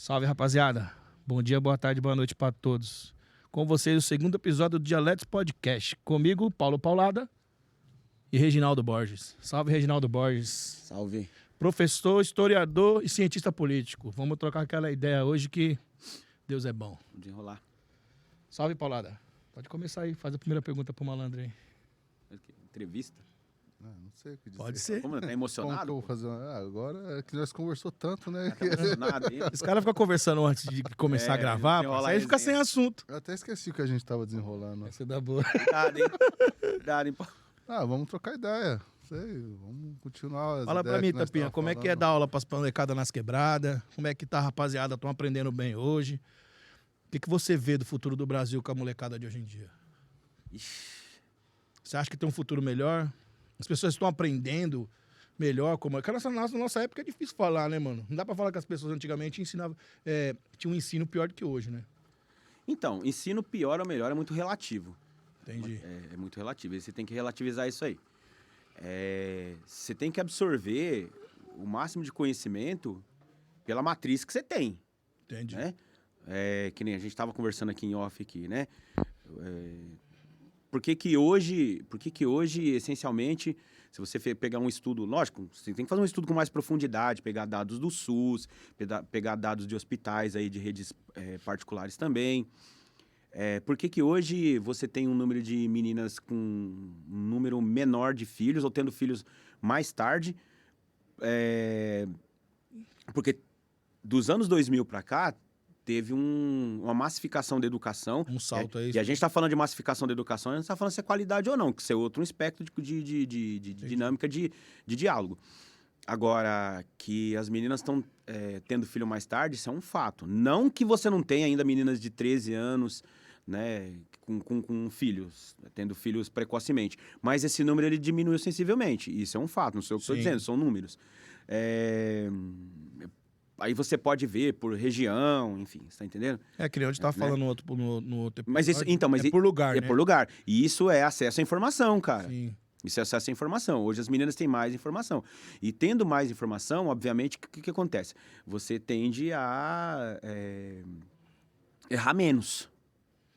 Salve, rapaziada. Bom dia, boa tarde, boa noite para todos. Com vocês, o segundo episódio do Dialetos Podcast. Comigo, Paulo Paulada e Reginaldo Borges. Salve, Reginaldo Borges. Salve. Professor, historiador e cientista político. Vamos trocar aquela ideia hoje que Deus é bom. Vamos desenrolar. Salve, Paulada. Pode começar aí, faz a primeira pergunta pro malandro aí. Entrevista? Não sei o que dizer. Pode ser. Como tá Como que emocionado? eu vou fazer? Agora é que nós conversou tanto, né? Tá emocionado aí? Os caras ficam conversando antes de começar a gravar, desenrolar aí fica resenha. sem assunto. Eu até esqueci o que a gente tava desenrolando. Essa é da boa. Cuidado, hein? Cuidado, hein? Vamos trocar ideia. Sei, vamos continuar as Fala pra ideias mim, que nós Tapinha, tava como é que é falando. dar aula pras molecadas nas quebradas? Como é que tá, rapaziada? Estão aprendendo bem hoje? O que você vê do futuro do Brasil com a molecada de hoje em dia? Você acha que tem um futuro melhor? As pessoas estão aprendendo melhor? Porque na nossa época é difícil falar, né, mano? Não dá pra falar que as pessoas antigamente ensinavam, tinham um ensino pior do que hoje, né? Então, ensino pior ou melhor é muito relativo. Entendi. É muito relativo. E você tem que relativizar isso aí. Você tem que absorver o máximo de conhecimento pela matriz que você tem, Entendi. né? Que nem a gente estava conversando aqui em off aqui, né? Por que que hoje, essencialmente, se você pegar um estudo, lógico, você tem que fazer um estudo com mais profundidade, pegar dados do SUS, pegar dados de hospitais aí, de redes particulares também. Por que que hoje você tem um número de meninas com um número menor de filhos, ou tendo filhos mais tarde? Porque dos anos 2000 para cá, teve uma massificação da educação. Um salto aí. E a gente está falando de massificação da educação, a gente está falando se é qualidade ou não, que isso é outro espectro de dinâmica de diálogo. Agora, que as meninas estão tendo filho mais tarde, isso é um fato. Não que você não tenha ainda meninas de 13 anos, né, com filhos, tendo filhos precocemente. Mas esse número ele diminuiu sensivelmente. Isso é um fato, não sou eu que estou dizendo, são números. Aí você pode ver por região, enfim, você tá entendendo? Que nem a gente tava falando no outro episódio. Mas isso, então, é por lugar, é né? por lugar. E isso é acesso à informação, cara. Sim. Isso é acesso à informação. Hoje as meninas têm mais informação. E tendo mais informação, obviamente, o que acontece? Você tende a errar menos.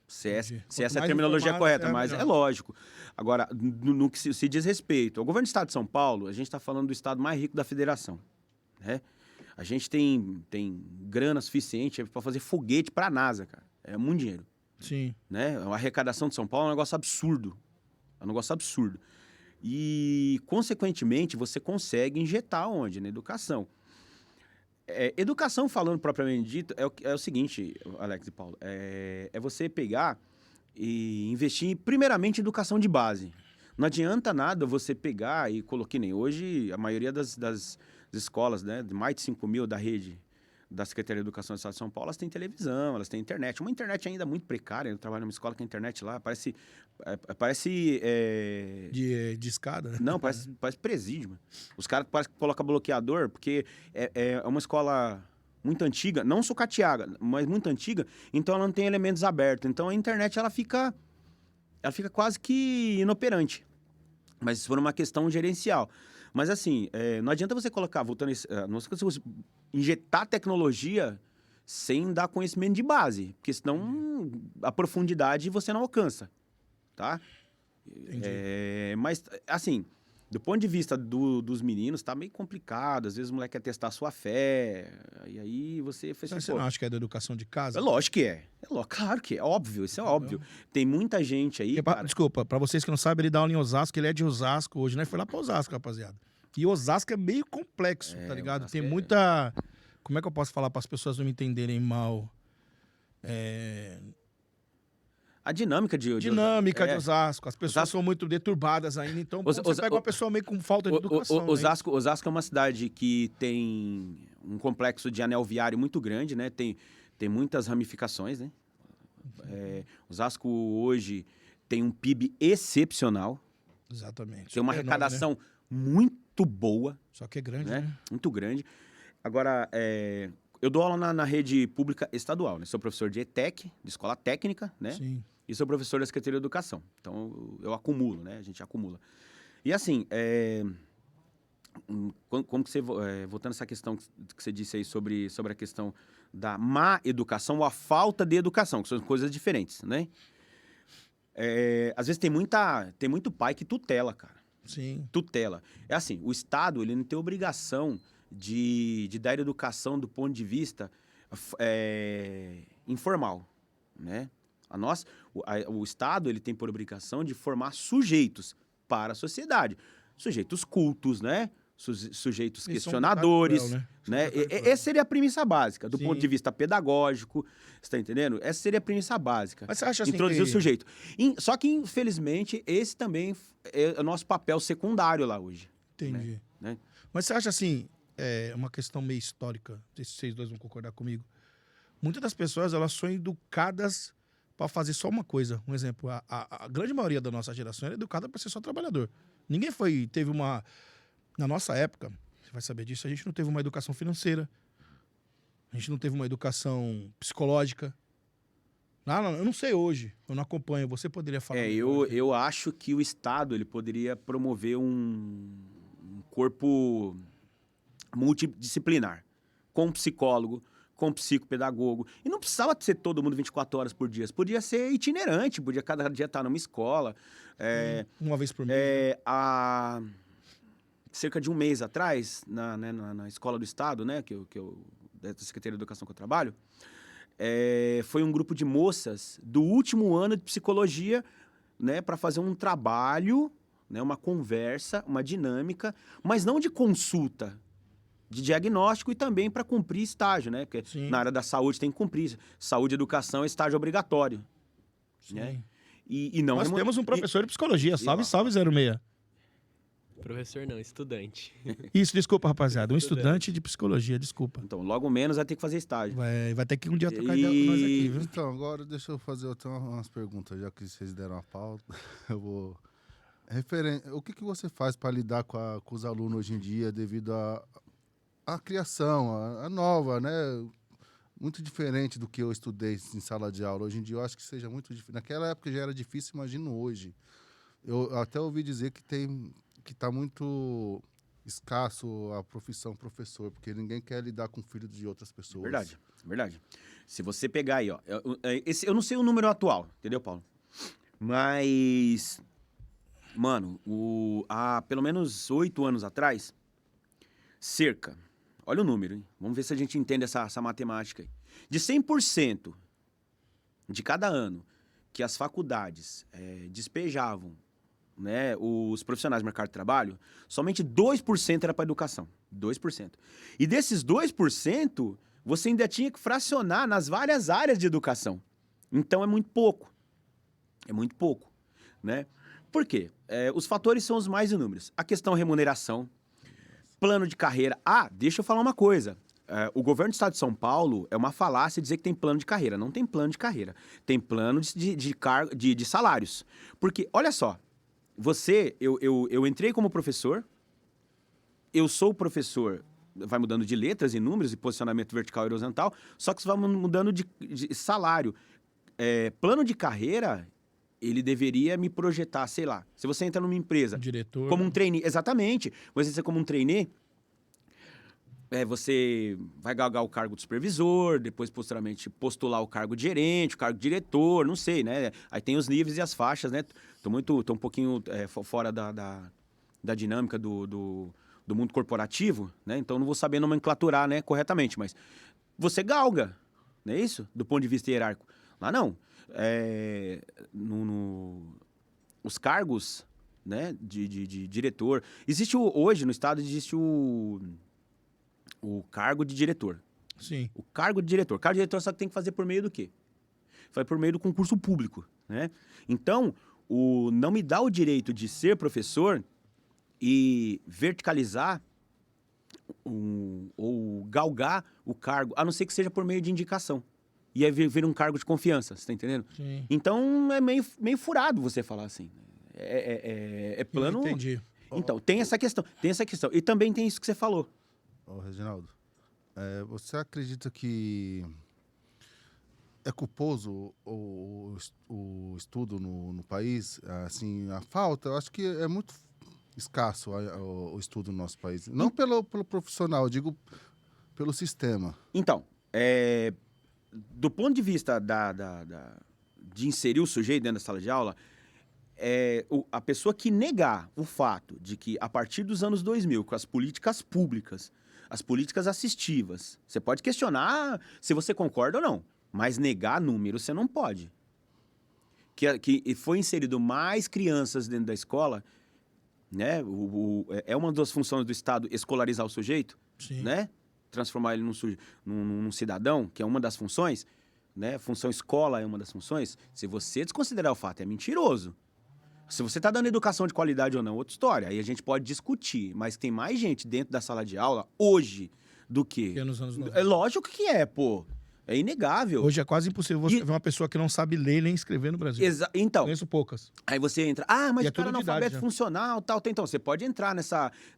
Se essa é a mais terminologia informado, correta, mas melhor. é lógico. Agora, no que se diz respeito ao governo do Estado de São Paulo, a gente está falando do estado mais rico da federação, né? A gente tem grana suficiente para fazer foguete para a NASA, cara. É muito dinheiro. Sim. Né? A arrecadação de São Paulo é um negócio absurdo. E, consequentemente, você consegue injetar onde? Na educação. Educação, falando propriamente dito, é o seguinte, Alex e Paulo. É você pegar e investir, primeiramente, em educação de base. Não adianta nada você pegar e colocar, nem hoje, a maioria das escolas, né, de mais de 5 mil da rede da Secretaria de Educação do Estado de São Paulo, elas têm televisão, elas têm internet. Uma internet ainda muito precária. Eu trabalho numa escola que a internet lá parece De escada, né? Não, parece presídio, mano. Os caras parecem que colocam bloqueador, porque é uma escola muito antiga, não sucateada, mas muito antiga, então ela não tem elementos abertos. Então a internet ela fica quase que inoperante. Mas isso foi uma questão gerencial. Mas assim, não adianta você colocar, voltando não adianta você injetar tecnologia sem dar conhecimento de base, porque senão a profundidade você não alcança, tá? Mas, assim, do ponto de vista dos meninos, tá meio complicado. Às vezes o moleque quer testar a sua fé, e aí você fez... Você não acha que é da educação de casa? É lógico que é. Claro que é. Óbvio, isso é óbvio. Tem muita gente aí, cara... Desculpa, pra vocês que não sabem, ele dá aula em Osasco, ele é de Osasco hoje, né? Foi lá pra Osasco, rapaziada. E Osasco é meio complexo, tá ligado? Osasco Tem muita... Como é que eu posso falar para as pessoas não me entenderem mal? A dinâmica de Osasco. As pessoas são muito deturbadas ainda, então você pega uma pessoa meio com falta de educação. Osasco é uma cidade que tem um complexo de anel viário muito grande, né? Tem muitas ramificações, né? Osasco hoje tem um PIB excepcional. Exatamente. Tem uma arrecadação muito boa. Só que é grande, né? Muito grande. Agora, eu dou aula na rede pública estadual, né? Sou professor de ETEC, de escola técnica, né? Sim. E sou professor da Secretaria de Educação. Então, eu acumulo, né? A gente acumula. E assim, como que você, voltando a essa questão que você disse aí sobre a questão da má educação ou a falta de educação, que são coisas diferentes, né? Às vezes tem muito pai que tutela, cara. Sim. Tutela. É assim, o Estado, ele não tem obrigação de dar educação do ponto de vista informal, né? O Estado, ele tem por obrigação de formar sujeitos para a sociedade. Sujeitos cultos, né? Sujeitos questionadores, né? Essa seria a premissa básica, do ponto de vista pedagógico, você está entendendo? Essa seria a premissa básica. Mas você acha assim introduzir o sujeito. Só que, infelizmente, esse também é o nosso papel secundário lá hoje. Entendi. Né? Mas você acha assim, uma questão meio histórica, não sei se vocês dois vão concordar comigo, muitas das pessoas, elas são educadas para fazer só uma coisa. Um exemplo, a grande maioria da nossa geração era educada para ser só trabalhador. Ninguém teve uma... Na nossa época, você vai saber disso, a gente não teve uma educação financeira, a gente não teve uma educação psicológica. Eu não sei hoje, eu não acompanho, você poderia falar. Eu acho que o Estado ele poderia promover um corpo multidisciplinar, com psicólogo, com psicopedagogo. E não precisava ser todo mundo 24 horas por dia. Podia ser itinerante, podia cada dia estar numa escola. Uma vez por mês. Há cerca de um mês atrás, na Escola do Estado, né, da Secretaria de Educação que eu trabalho, foi um grupo de moças do último ano de psicologia, né, para fazer um trabalho, né, uma conversa, uma dinâmica, mas não de consulta, de diagnóstico e também para cumprir estágio, né? Porque na área da saúde tem que cumprir. Saúde e educação é estágio obrigatório. Né? E não Nós temos um professor de psicologia. Salve 06. Professor não, estudante. Isso, desculpa, rapaziada. Um estudante de psicologia, desculpa. Então, logo menos vai ter que fazer estágio. Vai ter que um dia trocar ideia com nós aqui, viu? Então, agora deixa eu fazer umas perguntas, já que vocês deram a pauta. Eu vou... O que você faz para lidar com os alunos hoje em dia devido à criação, a nova, né? Muito diferente do que eu estudei em sala de aula. Hoje em dia eu acho que seja muito difícil. Naquela época já era difícil, imagino hoje. Eu até ouvi dizer que está muito escasso a profissão professor, porque ninguém quer lidar com filhos de outras pessoas. Verdade. Se você pegar aí, ó, eu não sei o número atual, entendeu, Paulo? Mas, mano, há pelo menos 8 anos atrás, olha o número, hein? Vamos ver se a gente entende essa matemática aí. De 100% de cada ano que as faculdades despejavam, né, os profissionais do mercado de trabalho, somente 2% era para educação. 2%. E desses 2%, você ainda tinha que fracionar nas várias áreas de educação. Então é muito pouco. Né? Por quê? Os fatores são os mais inúmeros. A questão remuneração, plano de carreira. Deixa eu falar uma coisa. O governo do estado de São Paulo é uma falácia dizer que tem plano de carreira. Não tem plano de carreira. Tem plano de salários. Porque, olha só, eu entrei como professor, eu sou professor, vai mudando de letras e números e posicionamento vertical e horizontal, só que você vai mudando de salário. Plano de carreira, ele deveria me projetar, sei lá, se você entra numa empresa... Diretor. Como um trainee, exatamente. Você como um trainee, você vai galgar o cargo de supervisor, depois, posteriormente, postular o cargo de gerente, o cargo de diretor, não sei, né? Aí tem os níveis e as faixas, né? Tô um pouquinho fora da dinâmica do mundo corporativo, né? Então, não vou saber nomenclaturar, né, corretamente, mas você galga, não é isso? Do ponto de vista hierárquico. Lá não. Os cargos, né, de diretor... Hoje, no estado, existe o cargo de diretor. Sim. O cargo de diretor. O cargo de diretor só que tem que fazer por meio do quê? Foi por meio do concurso público, né? Então, não me dá o direito de ser professor e verticalizar ou galgar o cargo, a não ser que seja por meio de indicação. E aí vira um cargo de confiança, você tá entendendo? Sim. Então, é meio furado você falar assim. Plano... Entendi. Então, tem essa questão. E também tem isso que você falou. Reginaldo, você acredita que é culposo o estudo no país? Assim, a falta, eu acho que é muito escasso o estudo no nosso país. Não pelo profissional, eu digo pelo sistema. Então, do ponto de vista de inserir o sujeito dentro da sala de aula, a pessoa que negar o fato de que, a partir dos anos 2000, com as políticas públicas, as políticas assistivas, você pode questionar se você concorda ou não, mas negar número você não pode. Que foi inserido mais crianças dentro da escola, né? É uma das funções do Estado escolarizar o sujeito, Sim. né? Transformar ele num cidadão, que é uma das funções, né? Função escola é uma das funções. Se você desconsiderar o fato, é mentiroso. Se você está dando educação de qualidade ou não, outra história. Aí a gente pode discutir, mas tem mais gente dentro da sala de aula hoje do que... Que é nos anos 90. É lógico que é, pô. É inegável. Hoje é quase impossível você ver uma pessoa que não sabe ler nem escrever no Brasil. Então, Conheço poucas. aí você entra, mas E é o cara é tudo de idade analfabeto já. funcional, tal. Então, você pode entrar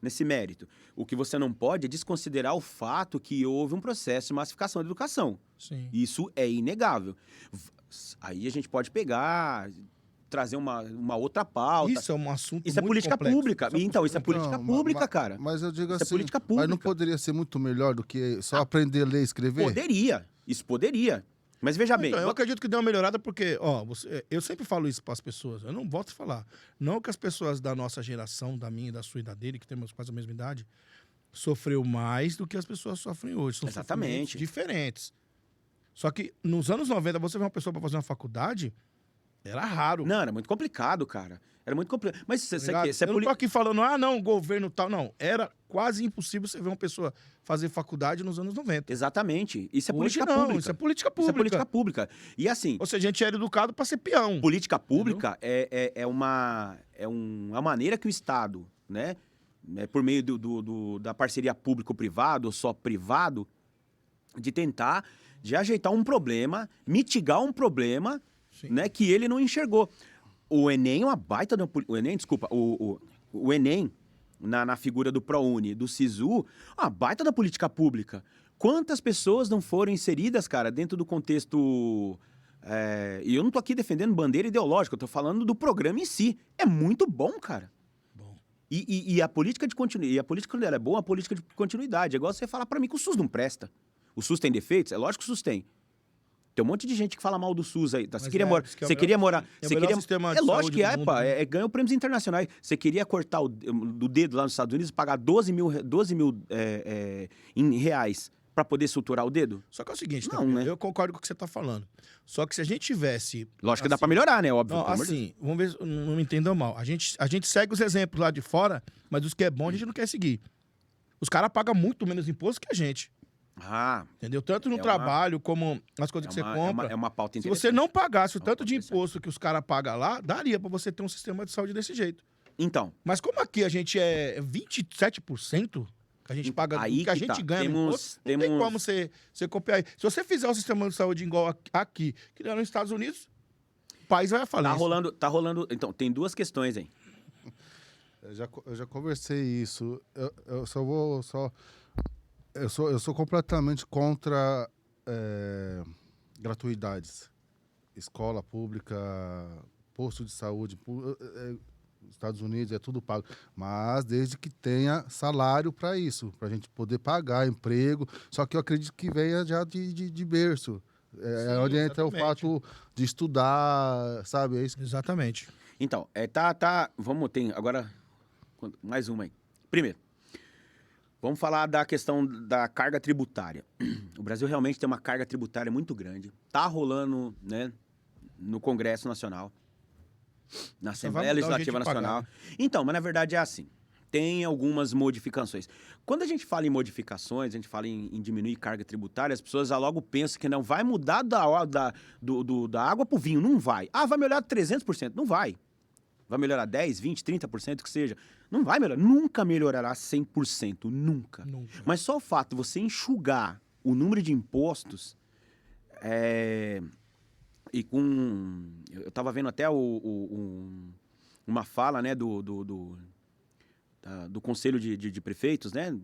nesse mérito. O que você não pode é desconsiderar o fato que houve um processo de massificação da educação. Sim. Isso é inegável. Aí a gente pode pegar, trazer uma outra pauta. Isso é um assunto Isso é muito política complexo. pública. Então, isso é política Não, pública, cara. Mas eu digo Isso é assim, política mas não pública. poderia ser muito melhor do que só aprender a ler e escrever? Poderia. Isso poderia. Mas veja bem. Então, eu acredito que deu uma melhorada porque, eu sempre falo isso para as pessoas, eu não volto a falar. Não que as pessoas da nossa geração, da minha, da sua e da dele, que temos quase a mesma idade, sofreu mais do que as pessoas sofrem hoje. São Exatamente. sofrimentos diferentes. Só que nos anos 90, você vê uma pessoa para fazer uma faculdade, era raro. Não, era muito complicado, cara. Era muito complicado. Mas você Tá ligado? Eu não tô aqui falando, não, governo tal, não. Era quase impossível você ver uma pessoa fazer faculdade nos anos 90. Exatamente. Isso é Hoje política não, pública. isso é política Isso pública. é política pública. E assim, Ou seja, a gente era educado para ser peão. política pública é uma maneira que o Estado, né, por meio da parceria público-privado ou só privado, de ajeitar um problema, mitigar um problema, Sim. né, que ele não enxergou. O Enem é uma baita... O Enem, desculpa, o Enem, na figura do ProUni, do SISU, uma baita da política pública. Quantas pessoas não foram inseridas, cara, dentro do contexto... E eu não tô aqui defendendo bandeira ideológica, eu tô falando do programa em si. É muito bom, cara. Bom. E a política de continuidade... E a política, quando ela é boa, a política de continuidade. É igual você falar pra mim que o SUS não presta. O SUS tem defeitos? É lógico que o SUS tem. Tem um monte de gente que fala mal do SUS aí. Tá? Você queria morar... diz que é o Você queria morar... é o você melhor queria... sistema É de lógico saúde que do é, mundo, pá. né? Ganhou prêmios internacionais. Você queria cortar do dedo lá nos Estados Unidos e pagar 12 mil em reais pra poder suturar o dedo? Só que é o seguinte, Não, também, né? eu concordo com o que você tá falando. Só que se a gente tivesse... Lógico que dá assim, pra melhorar, né? Óbvio. Não, pelo amor de assim, vamos ver, não me entendam mal. A gente segue os exemplos lá de fora, mas os que é bom a gente não quer seguir. Os caras pagam muito menos imposto que a gente, Deus. Ah, entendeu? Tanto no É uma- trabalho como nas coisas que você compra. é uma pauta Se interessante. você não pagasse o É uma tanto de pauta imposto que os caras pagam lá, daria pra você ter um sistema de saúde desse jeito. Então, Mas como aqui a gente é 27% que a gente paga, Aí do que a que gente tá. ganha no Temos- imposto, não tem temos- como você copiar. Se você fizer o sistema de saúde igual aqui, que não é nos Estados Unidos, o país vai à tá falência. rolando... Então, tem duas questões aí. Eu já conversei isso. Eu só vou... Eu sou completamente contra gratuidades. Escola pública, posto de saúde, Estados Unidos é tudo pago. Mas desde que tenha salário para isso, para a gente poder pagar emprego. Só que eu acredito que venha já de berço. É Sim, onde entra o exatamente. fato de estudar, sabe? É isso. Exatamente. Então, vamos ter agora mais uma aí. Primeiro, vamos falar da questão da carga tributária. O Brasil realmente tem uma carga tributária muito grande. Tá rolando, né, no Congresso Nacional, na Só Assembleia vai mudar o Legislativa jeito de pagar, Nacional. né? Então, mas na verdade é assim. Tem algumas modificações. Quando a gente fala em modificações, a gente fala em diminuir carga tributária, as pessoas já logo pensam que não vai mudar da água para o vinho. Não vai. Vai melhorar 300%. Não vai. Vai melhorar 10%, 20%, 30%, que seja. Não vai melhorar. Nunca melhorará 100%. Nunca. Nunca. Mas só o fato de você enxugar o número de impostos... E com... Eu estava vendo até uma fala, né, do Conselho de Prefeitos, né?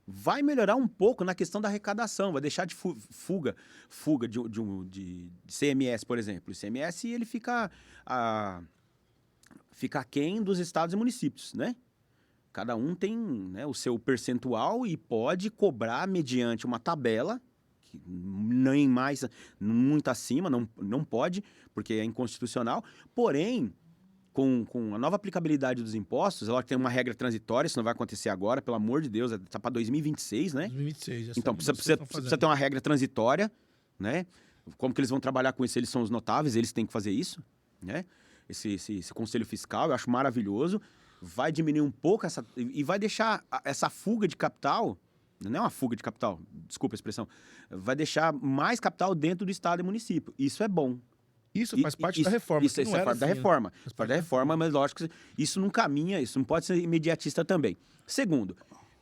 Vai melhorar um pouco na questão da arrecadação, vai deixar de fuga de CMS, por exemplo. O CMS, ele fica fica aquém dos estados e municípios, né? Cada um tem, né, o seu percentual e pode cobrar mediante uma tabela, que nem mais, muito acima, não pode, porque é inconstitucional. Porém, com a nova aplicabilidade dos impostos, ela tem uma regra transitória, isso não vai acontecer agora, pelo amor de Deus, está para 2026, né? 2026. Então, precisa ter uma regra transitória, né? Como que eles vão trabalhar com isso? Eles são os notáveis, eles têm que fazer isso, né? Esse conselho fiscal, eu acho maravilhoso. Vai diminuir um pouco e vai deixar essa fuga de capital, não é uma fuga de capital, desculpa a expressão, vai deixar mais capital dentro do estado e município. Isso é bom. Isso faz parte da reforma. Isso é parte da reforma. Faz parte da reforma, mas lógico que isso não caminha, isso não pode ser imediatista também. Segundo,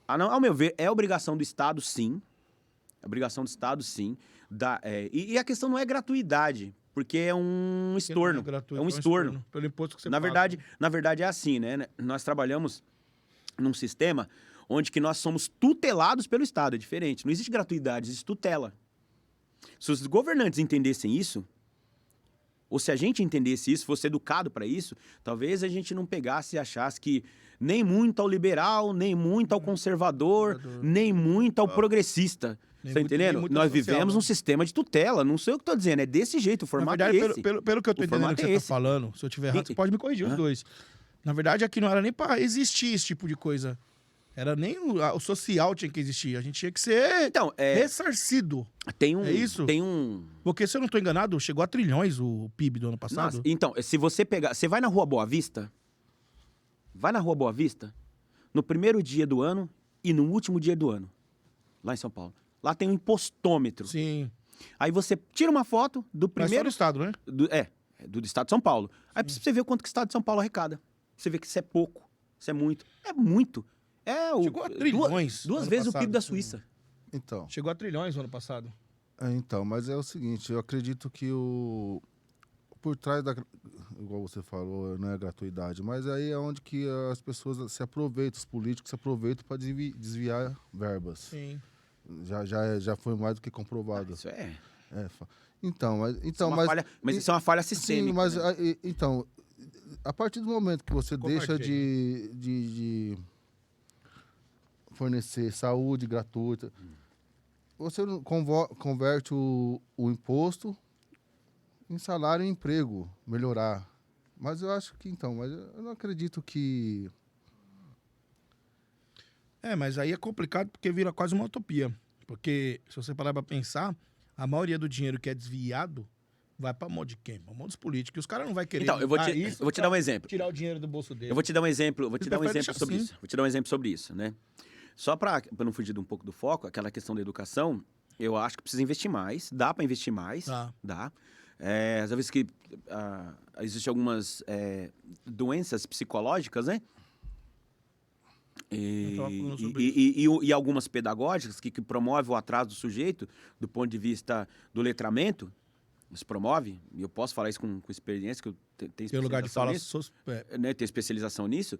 ao meu ver, é obrigação do Estado, sim. É obrigação do Estado, sim. E a questão não é gratuidade, porque é um estorno. É um estorno. Pelo imposto que você na paga. verdade, é assim, né? Nós trabalhamos num sistema onde que nós somos tutelados pelo Estado. É diferente. Não existe gratuidade, existe tutela. Se os governantes entendessem isso, ou se a gente entendesse isso, fosse educado para isso, talvez a gente não pegasse e achasse que nem muito ao liberal, nem muito ao conservador, nem muito ao progressista. Tá entendendo? Nós vivemos um sistema de tutela, não sei o que eu tô dizendo, é desse jeito, o formato Na verdade, é esse. pelo que eu tô entendendo que você tá falando, se eu tiver errado, você pode me corrigir os dois. Na verdade, aqui não era nem para existir esse tipo de coisa. Era nem o social tinha que existir. A gente tinha que ser ressarcido. É isso? Tem um... Porque, se eu não tô enganado, chegou a trilhões o PIB do ano passado. Nossa, então, se você pegar... Você vai na Rua Boa Vista? Vai na Rua Boa Vista, no primeiro dia do ano e no último dia do ano, lá em São Paulo. Lá tem um impostômetro. Sim. Aí você tira uma foto do primeiro... Mas só do estado, né? Do estado de São Paulo. Aí pra você ver quanto que o estado de São Paulo arrecada. Você vê que isso é pouco, isso é muito. É muito. Chegou a trilhões. Duas vezes o PIB da Suíça. Então. Chegou a trilhões no ano passado. Então, mas é o seguinte, eu acredito que por trás da... Igual você falou, não é gratuidade, mas aí é onde que as pessoas se aproveitam, os políticos se aproveitam para desviar verbas. Sim. Já foi mais do que comprovado. Isso é... Mas isso é uma falha sistêmica. Sim, mas né? então, a partir do momento que você deixa de fornecer saúde gratuita, você converte o imposto em salário e emprego, melhorar. Mas eu acho que, mas eu não acredito que... Mas aí é complicado porque vira quase uma utopia. Porque, se você parar pra pensar, a maioria do dinheiro que é desviado vai pra mão de quem? Pra mão dos políticos. E os caras não vão querer... Então, eu vou te dar um exemplo. Tirar o dinheiro do bolso dele. Eu vou te dar um exemplo, sobre assim. isso. Vou te dar um exemplo sobre isso, né? Só para não fugir um pouco do foco, aquela questão da educação, eu acho que precisa investir mais. Dá para investir mais. Dá. Às vezes que existem algumas doenças psicológicas, né? E algumas pedagógicas que promovem o atraso do sujeito do ponto de vista do letramento. Isso promove, e eu posso falar isso com experiência, que eu tenho Tem lugar de fala nisso, né? Tenho especialização nisso.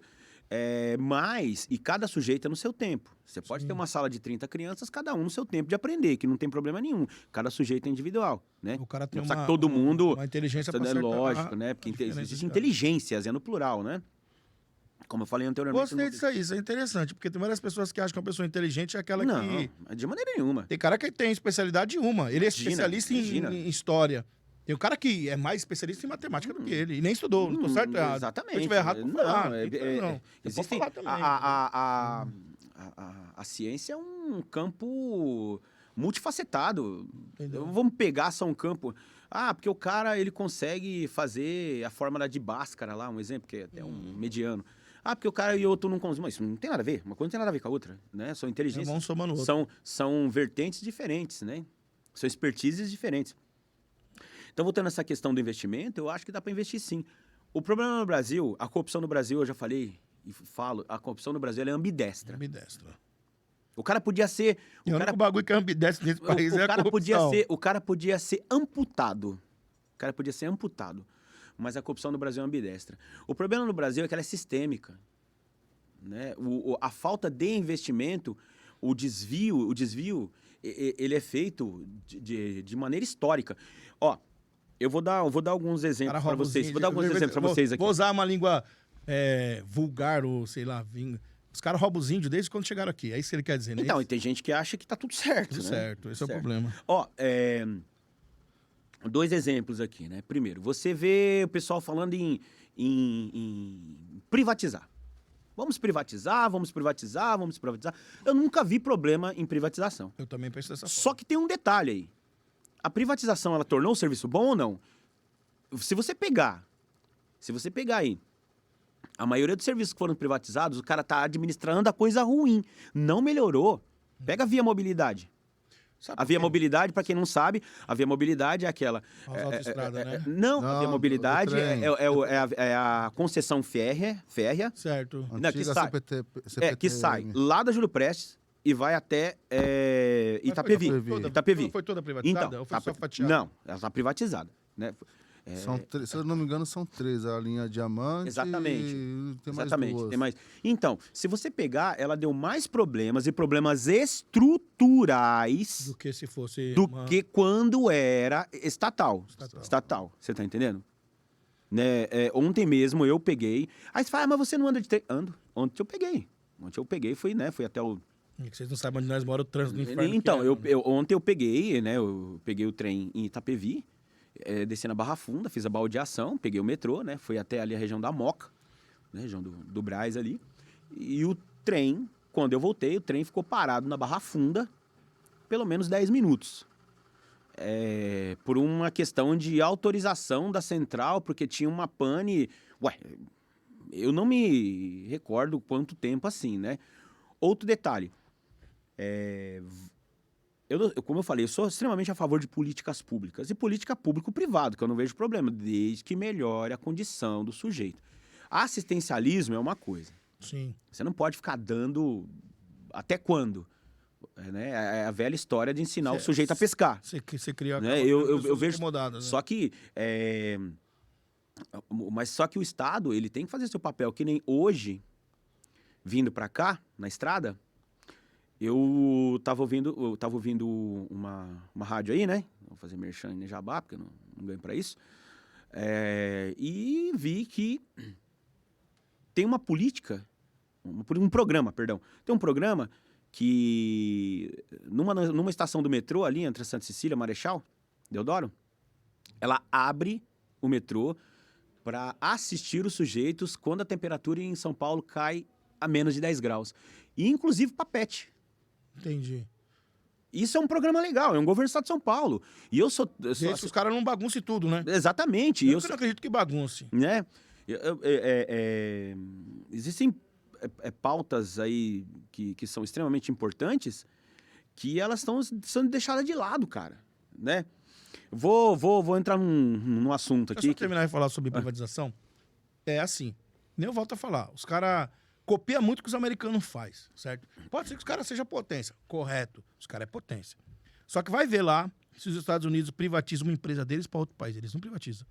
E cada sujeito é no seu tempo. Você pode ter uma sala de 30 crianças, cada um no seu tempo de aprender, que não tem problema nenhum. Cada sujeito é individual, né? O cara tem uma inteligência pra acertar, lógico, né? Porque existem inteligências, é no plural, né? Como eu falei anteriormente. Gostei disso aí, isso é interessante, porque tem várias pessoas que acham que uma pessoa inteligente é aquela que... Não, de maneira nenhuma. Tem cara que tem especialidade em uma, ele é especialista em história. Tem o cara que é mais especialista em matemática do que ele, e nem estudou, não tô certo ou errado? Exatamente. Se eu estiver errado, não. Existe a ciência é um campo multifacetado. Vamos pegar só um campo... porque o cara, ele consegue fazer a fórmula de Bhaskara lá, um exemplo, que é até um mediano. Porque o cara e outro não conseguem. Mas isso não tem nada a ver. Uma coisa não tem nada a ver com a outra, né? São inteligências. Um somando o outro. São vertentes diferentes, né? São expertises diferentes. Então, voltando a essa questão do investimento, eu acho que dá para investir sim. O problema no Brasil, a corrupção no Brasil, eu já falei e falo, a corrupção no Brasil ela é ambidestra. O cara podia ser... O bagulho que é ambidestro nesse país é a corrupção. O cara podia ser amputado. Mas a corrupção no Brasil é ambidestra. O problema no Brasil é que ela é sistêmica. Né? A falta de investimento, o desvio, ele é feito de maneira histórica. Eu vou dar alguns exemplos Cara para rouba os vocês. índios. Vou dar alguns exemplos para vocês aqui. Vou usar uma língua vulgar ou sei lá, os caras roubam os índios desde quando chegaram aqui. É isso que ele quer dizer, né? Então, e tem gente que acha que tá tudo certo, Tudo né? certo, esse é o Certo. problema. Ó, 2 exemplos aqui, né? Primeiro, você vê o pessoal falando em privatizar. Vamos privatizar, vamos privatizar, vamos privatizar. Eu nunca vi problema em privatização. Eu também penso dessa forma. Só que tem um detalhe aí. A privatização, ela tornou o serviço bom ou não? Se você pegar aí, a maioria dos serviços que foram privatizados, o cara tá administrando a coisa ruim. Não melhorou. Pega a Via Mobilidade. Sabe A por Via quê? Mobilidade, para quem não sabe, a Via Mobilidade é aquela... As autoestradas, né? Não, a Não, Via do Mobilidade trem. é a concessão férrea, Certo. Não, que Antiga sai. CPT, que sai lá da Júlio Prestes e vai até Mas Itapevi. Itapevi. Foi toda privatizada? Então, ou foi tá só pri- fatiada? não, ela está privatizada, né? Se eu não me engano, são 3. A linha Diamante Exatamente. e tem mais Exatamente, duas. tem mais. Então, se você pegar, ela deu mais problemas e problemas estruturais Do que se fosse do uma- que quando era estatal. Estatal. Você tá entendendo? Né? Ontem mesmo eu peguei. Aí você fala, mas você não anda de trem? Ando. Ontem eu peguei. Fui até o. Que vocês não sabem onde nós moramos, o trânsito do inferno. Então, que é, ontem eu peguei, né? Eu peguei o trem em Itapevi, desci na Barra Funda, fiz a baldeação, peguei o metrô, né? Fui até ali a região da Moca, né? Região do Brás ali. E o trem, quando eu voltei, o trem ficou parado na Barra Funda pelo menos 10 minutos. Por uma questão de autorização da central, porque tinha uma pane. Ué, eu não me recordo quanto tempo assim, né? Outro detalhe. Como eu falei, eu sou extremamente a favor de políticas públicas. E política público-privado, que eu não vejo problema, desde que melhore a condição do sujeito. Assistencialismo é uma coisa. Sim. Você não pode ficar dando até quando? Né? É a velha história de ensinar o sujeito a pescar. Você cria Né? acaba Eu criando pessoas vejo. incomodadas, né? Só que. Mas só que o Estado, ele tem que fazer seu papel. Que nem hoje, vindo pra cá, na estrada, eu tava ouvindo uma rádio aí, né? Vou fazer merchan em Jabá, porque eu não ganho pra isso. E vi que tem uma política, um programa, perdão. Tem um programa que, numa estação do metrô ali, entre Santa Cecília e Marechal Deodoro, ela abre o metrô para assistir os sujeitos quando a temperatura em São Paulo cai a menos de 10 graus. E, inclusive, para pet. Entendi. Isso é um programa legal, é um governo do Estado de São Paulo. E eu sou... Desde que os caras não baguncem tudo, né? Exatamente. Eu não acredito que bagunce. Né? Existem pautas aí que são extremamente importantes que elas estão sendo deixadas de lado, cara. Né? Vou entrar num assunto Deixa eu aqui. só terminar de falar sobre privatização. É assim, nem eu volto a falar. Os caras copiam muito o que os americanos fazem, certo? Pode ser que os caras sejam potência, correto. Os caras é potência. Só que vai ver lá se os Estados Unidos privatizam uma empresa deles para outro país. Eles não privatizam.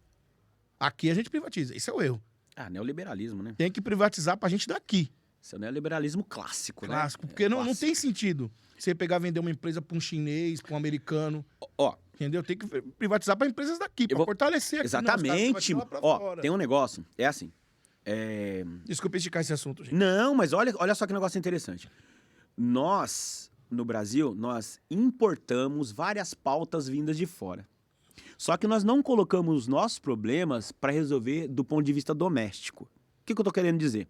Aqui a gente privatiza. Esse é o erro. Neoliberalismo, né? Tem que privatizar pra gente daqui. Esse é o neoliberalismo clássico, né? Clássico. Porque não Clássico. tem sentido você pegar e vender uma empresa pra um chinês, pra um americano. Ó, Entendeu? Tem que privatizar pra empresas daqui, pra fortalecer aqui. Não, os caras exatamente. privatizam lá pra Ó, fora. tem um negócio, é assim. Desculpa esticar esse assunto, gente. Não, mas olha só que negócio interessante. Nós, no Brasil, nós importamos várias pautas vindas de fora. Só que nós não colocamos os nossos problemas para resolver do ponto de vista doméstico. O que eu tô querendo dizer?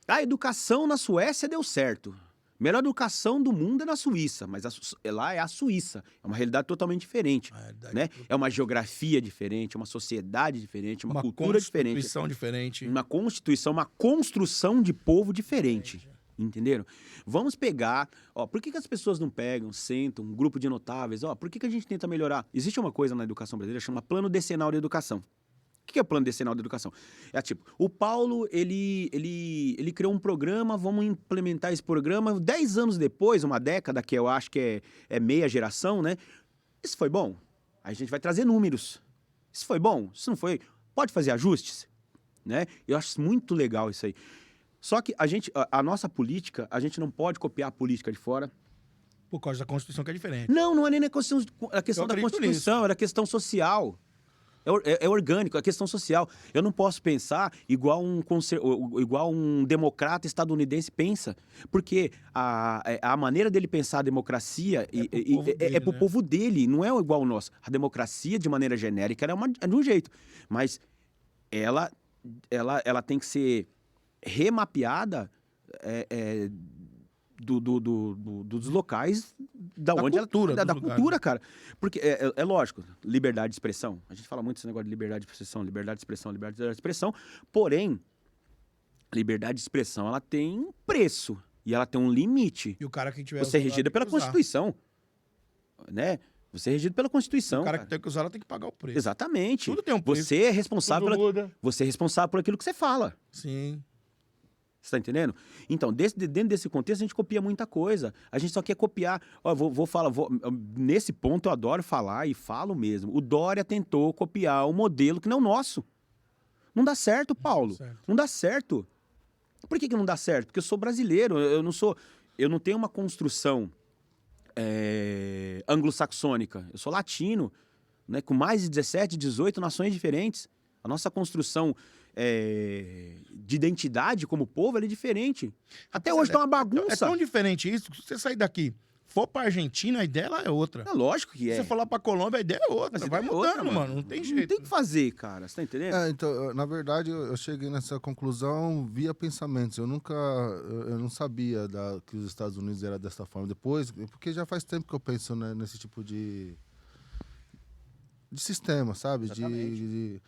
A educação na Suécia deu certo. Melhor educação do mundo é na Suíça, mas lá é a Suíça. É uma realidade totalmente diferente. Né? É uma geografia diferente, uma sociedade diferente, uma cultura diferente. Uma constituição diferente. Uma constituição, uma construção de povo diferente. Entenderam? Vamos pegar... por que as pessoas não pegam, sentam, um grupo de notáveis? Por que a gente tenta melhorar? Existe uma coisa na educação brasileira que chama Plano Decenal de Educação. O que é o Plano Decenal de Educação? O Paulo, ele criou um programa, vamos implementar esse programa. 10 anos depois, uma década, que eu acho que é meia geração, né? Isso foi bom? Aí a gente vai trazer números. Isso foi bom? Isso não foi? Pode fazer ajustes? Né? Eu acho muito legal isso aí. Só que a nossa política, a gente não pode copiar a política de fora, Por causa da Constituição que é diferente. Não é nem a questão da acredito Constituição, era a questão social. É orgânico, é questão social. Eu não posso pensar igual um democrata estadunidense pensa. Porque a maneira dele pensar a democracia é pro povo dele, não é igual o nosso. A democracia, de maneira genérica, é de um jeito. Mas ela tem que ser remapeada dos locais da onde cultura, da dos cultura, lugares. cara. Porque é lógico, liberdade de expressão. A gente fala muito desse negócio de liberdade de expressão, liberdade de expressão, liberdade de expressão. Porém, liberdade de expressão, ela tem um preço e ela tem um limite. E o cara que tiver Você é usando, regido tem pela que usar. Constituição, né? Você é regido pela Constituição. O cara cara. que tem que usar, ela tem que pagar o preço. Exatamente. Tudo tem um preço. Você é responsável Tudo muda. você é responsável por aquilo que você fala. Sim. Você tá entendendo? Então, dentro desse contexto, a gente copia muita coisa. A gente só quer copiar. Ó, vou falar. Nesse ponto, eu adoro falar e falo mesmo. O Dória tentou copiar um modelo que não é o nosso. Não dá certo, Paulo. certo. Não dá certo. Por que não dá certo? Porque eu sou brasileiro. Eu não tenho uma construção anglo-saxônica. Eu sou latino, né, com mais de 17, 18 nações diferentes. A nossa construção de identidade como povo, ela é diferente. Até hoje tá uma É bagunça. tão diferente isso que se você sair daqui, for pra Argentina, a ideia lá é outra. É lógico que Se é. você for lá pra Colômbia, a ideia é outra. Mas Vai ideia é mudando, outra, mano. Não tem Não jeito. tem o que fazer, cara. Você tá entendendo? Então, na verdade, eu cheguei nessa conclusão via pensamentos. Eu não sabia que os Estados Unidos era dessa forma. Depois, porque já faz tempo que eu penso, né, nesse tipo de sistema, sabe? Exatamente.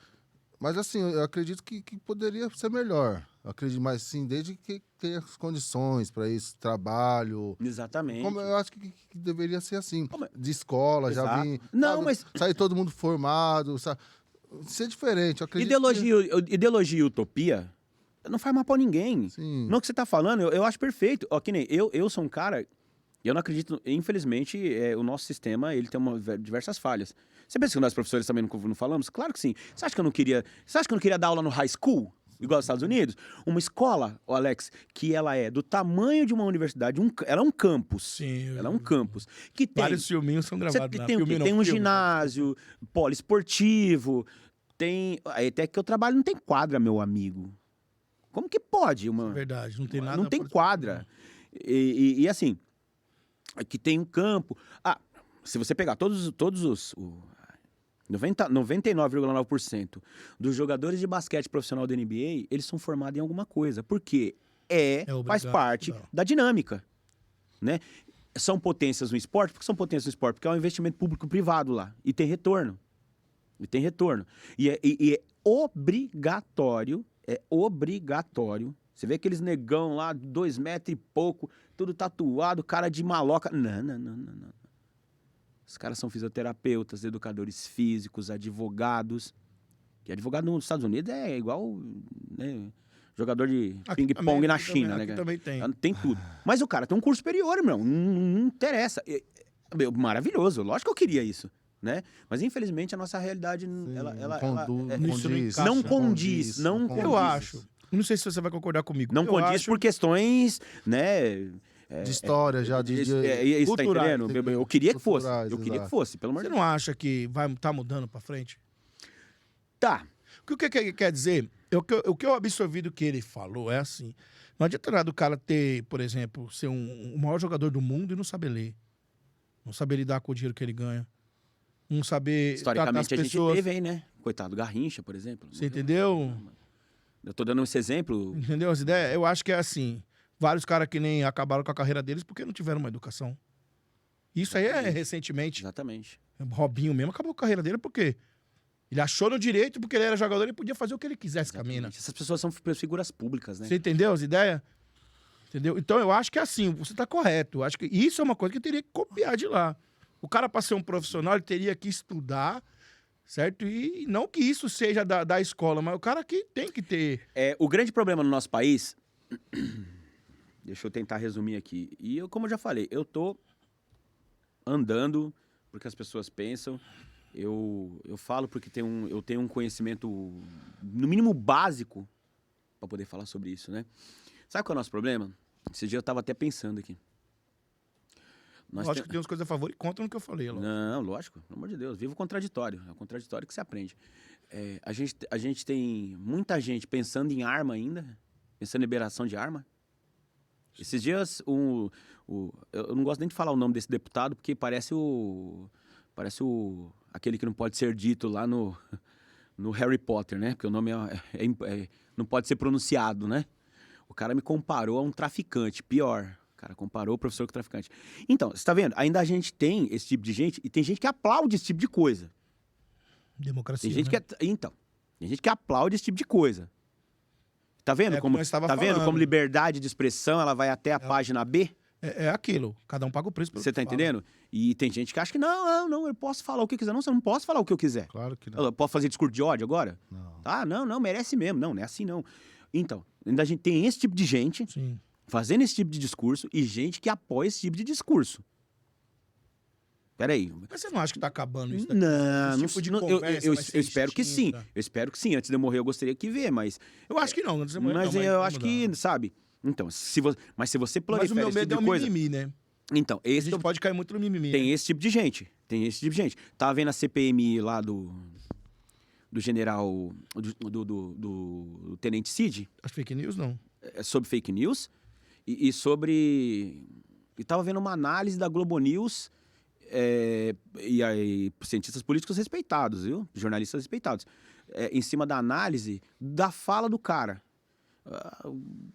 Mas assim, eu acredito que poderia ser melhor. Eu acredito, mas sim, desde que tenha as condições para isso, trabalho. Exatamente. Como eu acho que deveria ser assim. Como é? De escola, já Exato. vim. Não, sabe, mas- sair todo mundo formado, sabe? Ser diferente. Eu acredito Ideologia e utopia não faz mal pra ninguém. Sim. Não, o que você tá falando, eu acho perfeito. Ó, que nem eu sou um cara. Eu não acredito. Infelizmente, o nosso sistema ele tem diversas falhas. Você pensa que nós professores também não falamos? Claro que sim. Você acha que eu não queria dar aula no high school? Igual nos Estados Unidos? Uma escola, ô Alex, que ela é do tamanho de uma universidade, ela é um campus. Sim. Ela é um campus. Que tem. Vários filminhos são Você gravados lá. tem, Filme não, tem um filme. ginásio, poliesportivo, tem. Até que eu trabalho não tem quadra, meu amigo. Como que pode? Verdade, não tem nada. Não tem por- quadra. E assim, aqui tem um campo. Se você pegar todos os 99,9% dos jogadores de basquete profissional da NBA, eles são formados em alguma coisa. Porque obrigado faz a parte estudar. da dinâmica, né? São potências no esporte? Porque são potências no esporte? Porque é um investimento público-privado lá. E tem retorno. E é obrigatório, Você vê aqueles negão lá, 2 metros e pouco, tudo tatuado, cara de maloca. Não. Os caras são fisioterapeutas, educadores físicos, advogados. E advogado nos Estados Unidos é igual, né, jogador de Aqui ping-pong também, na aqui China, também, né? aqui cara? também tem. Tem tudo. Mas o cara tem um curso superior, irmão. Não interessa. Maravilhoso. Lógico que eu queria isso, né? Mas infelizmente a nossa realidade não condiz. Eu acho. Não sei se você vai concordar comigo. Não Eu condiz acho- por questões, né? De história, já de Isso, tá culturais, entendendo? Eu queria que fosse. culturais, Eu queria que exato. fosse, pelo amor Você de não acha que vai estar mudando pra frente? Tá. O que quer dizer? O que eu absorvi do que ele falou é assim. Não adianta nada o cara ter, por exemplo, ser o maior jogador do mundo e não saber ler. Não saber lidar com o dinheiro que ele ganha. Não saber tratar as Historicamente a gente pessoas. teve aí, né? Coitado, Garrincha, por exemplo. Você entendeu? Eu tô dando esse exemplo. Entendeu as ideias? Eu acho que é assim. Vários caras que nem acabaram com a carreira deles porque não tiveram uma educação. Isso aí é recentemente. Exatamente. Robinho mesmo acabou com a carreira dele porque ele achou no direito, porque ele era jogador, ele podia fazer o que ele quisesse com a mina. Essas pessoas são figuras públicas, né? Você entendeu as ideias? Entendeu? Então eu acho que é assim, você tá correto. Eu acho que isso é uma coisa que eu teria que copiar de lá. O cara, para ser um profissional, ele teria que estudar, certo? E não que isso seja da escola, mas o cara que tem que ter. O grande problema no nosso país. Deixa eu tentar resumir aqui. E eu, como eu já falei, eu tô andando porque as pessoas pensam. Eu falo porque eu tenho um conhecimento, no mínimo básico, para poder falar sobre isso, né? Sabe qual é o nosso problema? Esse dia eu tava até pensando aqui. Lógico que tem umas coisas a favor e contra no que eu falei. Lógico. Não, lógico, pelo amor de Deus. Viva o contraditório. É o contraditório que se aprende. A gente tem muita gente pensando em arma ainda, pensando em liberação de arma. Esses dias, eu não gosto nem de falar o nome desse deputado, porque parece aquele que não pode ser dito lá no Harry Potter, né? Porque o nome não pode ser pronunciado, né? O cara me comparou a um traficante, pior. O cara comparou o professor com o traficante. Então, você tá vendo? Ainda a gente tem esse tipo de gente, e tem gente que aplaude esse tipo de coisa. Democracia, Tem gente né? tem gente que aplaude esse tipo de coisa. Tá vendo Como nós estava tá vendo falando. como liberdade de expressão, ela vai até a página B? É aquilo. Cada um paga o preço pelo Você que tá fala. entendendo? E tem gente que acha que não, eu posso falar o que eu quiser. Não, você não posso falar o que eu quiser. Claro que não. Eu posso fazer discurso de ódio agora? Não. Ah, não, merece mesmo. Não é assim não. Então, ainda a gente tem esse tipo de gente Sim. fazendo esse tipo de discurso e gente que apoia esse tipo de discurso. Peraí. Mas você não acha que tá acabando isso daqui? Não, Esse tipo de não, conversa eu vai ser espero que sim. extinta. Eu espero que sim. Antes de eu morrer, eu gostaria que ver, mas. Eu acho que não. Antes de morrer, Mas não, eu vai acho mudar. que, sabe? Então, se você Mas o prolifera meu esse tipo medo é de o coisa. mimimi, né? Então, A esse gente pode cair muito no mimimi. tem né? esse tipo de gente. Tem esse tipo de gente. Tava vendo a CPMI lá do general. Do Tenente Cid. As fake news, não. Sobre fake news e sobre. E tava vendo uma análise da Globo News e aí cientistas políticos respeitados, viu? Jornalistas respeitados. Em cima da análise da fala do cara.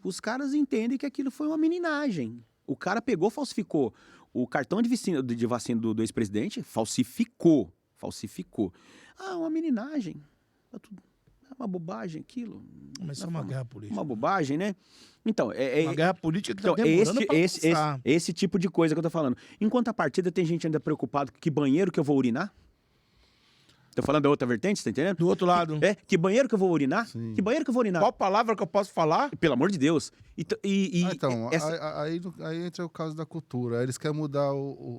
Os caras entendem que aquilo foi uma meninagem. O cara pegou, falsificou o cartão de vacina do ex-presidente, falsificou. Uma meninagem. É uma bobagem aquilo. Mas isso é uma guerra política. Uma bobagem, né? Então, Uma guerra política que então, tá demorando pra passar. esse tipo de coisa que eu tô falando. Enquanto a partida tem gente ainda preocupada com que banheiro que eu vou urinar. Tô falando da outra vertente, você tá entendendo? Do outro lado, Que banheiro que eu vou urinar? Sim. Que banheiro que eu vou urinar? qual palavra que eu posso falar? Pelo amor de Deus. Aí entra o caso da cultura. Eles querem mudar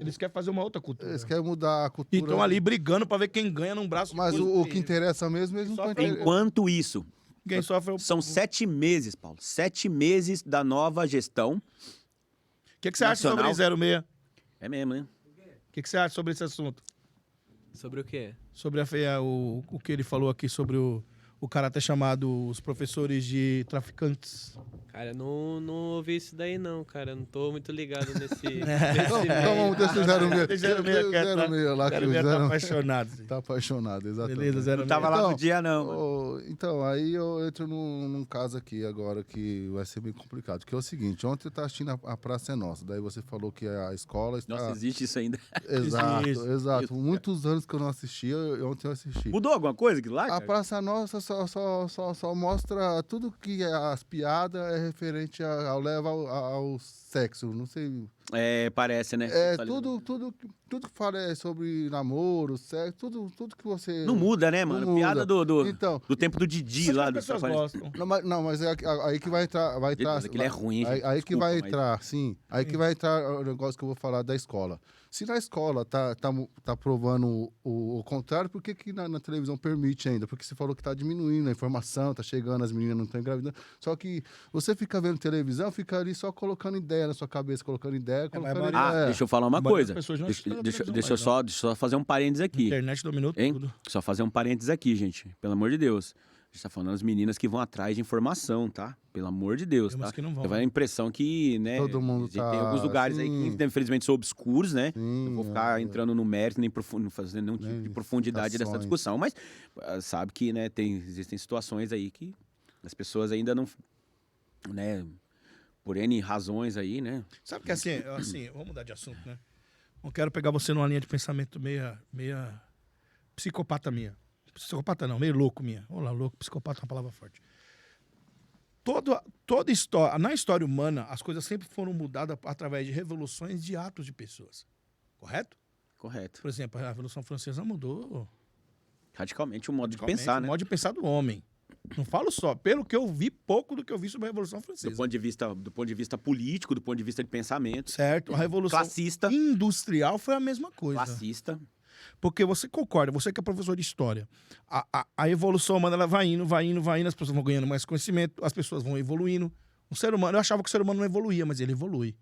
Eles querem fazer uma outra cultura. Eles querem mudar a E cultura. estão ali brigando pra ver quem ganha num braço. Mas de o que interessa mesmo, eles não Só estão Enquanto isso, Quem sofre é o... são 7 meses, Paulo. 7 meses da nova gestão. O que você acha sobre Nacional. 06? É mesmo, né? O que você acha sobre esse assunto? Sobre o quê? Sobre o que ele falou aqui sobre o cara ter chamado os professores de traficantes. Cara, não ouvi isso daí não, cara. Não tô muito ligado nesse Então meio. vamos deixar o 06. Deixa o 06 quieto, tá? 06 lá que o 06 tá 0 apaixonado. tá apaixonado, exatamente. Beleza, 06. Não tava lá no dia, não. Então, aí eu entro num caso aqui agora que vai ser bem complicado. Que é o seguinte, ontem eu tava assistindo a Praça é Nossa. Daí você falou que a escola está... Nossa, existe isso ainda. Exato, Existe. exato. Muitos anos que eu não assistia, ontem eu assisti. Mudou alguma coisa aqui lá? A cara? Praça Nossa só mostra tudo que as piadas é referente ao sexo. Não sei. Parece, né? Tudo que fala é sobre namoro, sexo, tudo que você. Não muda, né, mano? Não Piada muda. Então, do tempo do Didi Mas lá. as Do pessoas Trapalhões. gostam. Não, mas é aí que vai entrar. Aquilo é ruim, gente. Aí que Desculpa, vai mas- entrar, sim. Aí que vai entrar o negócio que eu vou falar da escola. Se na escola tá provando o contrário, por que na televisão permite ainda? Porque você falou que tá diminuindo a informação, tá chegando, as meninas não estão engravidando. Só que você fica vendo televisão, fica ali só colocando ideia na sua cabeça, colocando ideia, mas colocando a ideia. maioria- Deixa eu falar uma A maioria coisa. das pessoas não Deixa, assistem deixa- televisão deixa eu mais, só, fazer um parênteses aqui. Internet dominou Hein? tudo. Só fazer um parênteses aqui, gente. Pelo amor de Deus. A gente tá falando das meninas que vão atrás de informação, tá? Pelo amor de Deus, Tem umas tá? que não vão, Dá a né? impressão que, né? Todo mundo tem tá, alguns lugares aí sim. que, infelizmente, são obscuros, né? Sim, Não vou ficar entrando no mérito, nem fazendo nenhum tipo Nem de profundidade dessa citações. discussão. Mas sabe que, né, existem situações aí que as pessoas ainda não... né? Por N razões aí, né? Sabe que assim, vamos mudar de assunto, né? Não quero pegar você numa linha de pensamento meia psicopata minha. Psicopata não, meio louco minha. Olha lá, louco, psicopata é uma palavra forte. Toda história, na história humana, as coisas sempre foram mudadas através de revoluções de atos de pessoas. Correto? Correto. Por exemplo, a Revolução Francesa mudou Radicalmente o modo de radicalmente pensar, o né? modo de pensar do homem. Não falo só, pelo que eu vi, pouco do que eu vi sobre a Revolução Francesa. Do ponto de vista político, do ponto de vista de pensamento. Certo? A Revolução Classista. Industrial foi a mesma coisa. Classista. Porque você concorda, você que é professor de história, a evolução humana ela vai indo, as pessoas vão ganhando mais conhecimento, as pessoas vão evoluindo. O ser humano, eu achava que o ser humano não evoluía, mas ele evolui.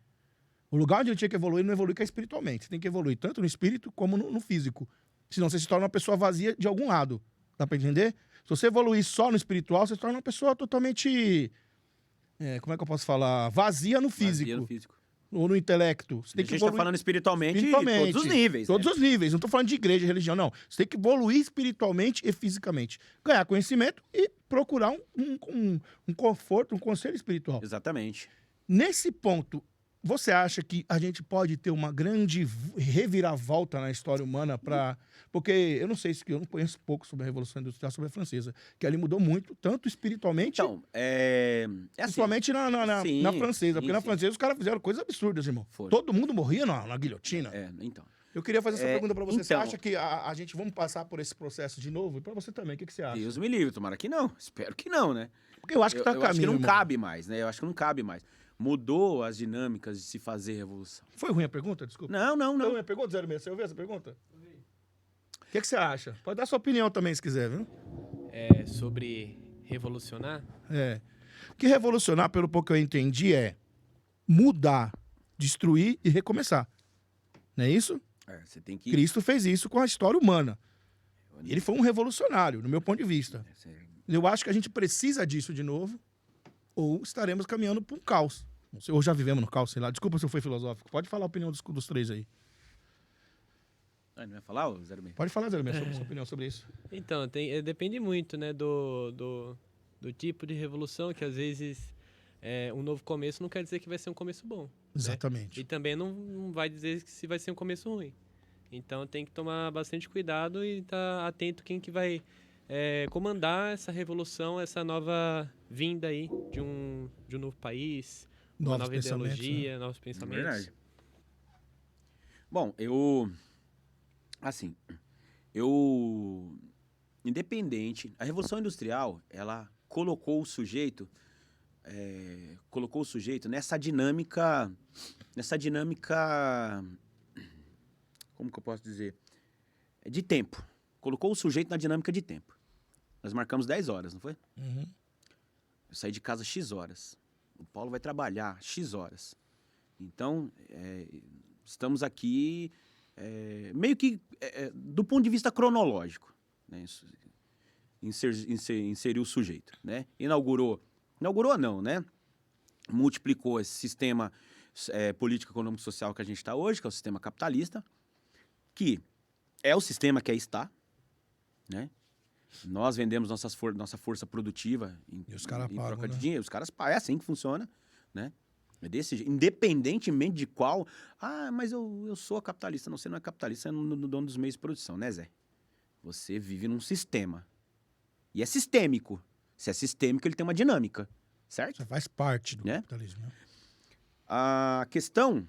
O lugar onde ele tinha que evoluir, ele não evolui que é espiritualmente. Você tem que evoluir tanto no espírito como no físico. Senão você se torna uma pessoa vazia de algum lado. Dá pra entender? Se você evoluir só no espiritual, você se torna uma pessoa totalmente... como é que eu posso falar? Vazia no físico. Vazia no físico. Ou no intelecto. Você A tem que gente tá evoluir falando espiritualmente, todos os níveis. Todos os níveis. Não tô falando de igreja, religião, não. Você tem que evoluir espiritualmente e fisicamente. Ganhar conhecimento e procurar um conforto, um conselho espiritual. Exatamente. Nesse ponto, você acha que a gente pode ter uma grande reviravolta na história humana para... Porque eu não sei se eu não conheço pouco sobre a Revolução Industrial, sobre a francesa, que ali mudou muito, tanto espiritualmente, Então, é assim. principalmente Sim, na francesa. sim, Porque na sim. francesa os caras fizeram coisas absurdas, irmão. Foi. Todo mundo morria na guilhotina. Então. Eu queria fazer essa pergunta pra você. Você então- acha que a gente vamos passar por esse processo de novo? E pra você também, o que você acha? Deus me livre, tomara que não. Espero que não, né? Porque eu acho que tá eu acho que caminho, não irmão. cabe mais, né? Eu acho que não cabe mais. Mudou as dinâmicas de se fazer revolução. Foi ruim a pergunta? Desculpa. Não, não, Foi não. ruim a pergunta, 06? Você ouviu essa pergunta? O que você acha? Pode dar sua opinião também, se quiser, viu? Sobre revolucionar. O que revolucionar, pelo pouco que eu entendi, é mudar, destruir e recomeçar. Não é isso? Você tem que. Cristo fez isso com a história humana. Ele foi um revolucionário, no meu ponto de vista. Eu acho que a gente precisa disso de novo, ou estaremos caminhando para um caos. Não sei, ou já vivemos no caos, sei lá. Desculpa se eu fui filosófico. Pode falar a opinião dos três aí. Não vai falar, ô 06? Pode falar, Zé, sobre sua opinião sobre isso. Então, depende muito, né, do tipo de revolução, que às vezes um novo começo não quer dizer que vai ser um começo bom. Exatamente. E também não vai dizer que se vai ser um começo ruim. Então tem que tomar bastante cuidado e estar atento quem que vai comandar essa revolução, essa nova vinda aí de um novo país, uma Novos nova pensamentos, ideologia, novos pensamentos. Verdade. Bom, independente, a Revolução Industrial, ela colocou o sujeito nessa dinâmica, como que eu posso dizer? De tempo. Colocou o sujeito na dinâmica de tempo. Nós marcamos 10 horas, não foi? Uhum. Eu saí de casa X horas. O Paulo vai trabalhar X horas. Então, estamos aqui meio que do ponto de vista cronológico, né? Inseriu o sujeito, né? Inaugurou não, né? Multiplicou esse sistema político, econômico, social que a gente está hoje, que é o sistema capitalista, que é o sistema que aí está, né? Nós vendemos nossa força produtiva E os caras em pagam, troca de né? dinheiro. Os caras pagam, é assim que funciona, né? É desse jeito, independentemente de qual... mas eu sou capitalista. Não, você não é capitalista, você é no dono dos meios de produção, né, Zé? Você vive num sistema. E é sistêmico. Se é sistêmico, ele tem uma dinâmica, certo? Você faz parte do Né? capitalismo, né? A questão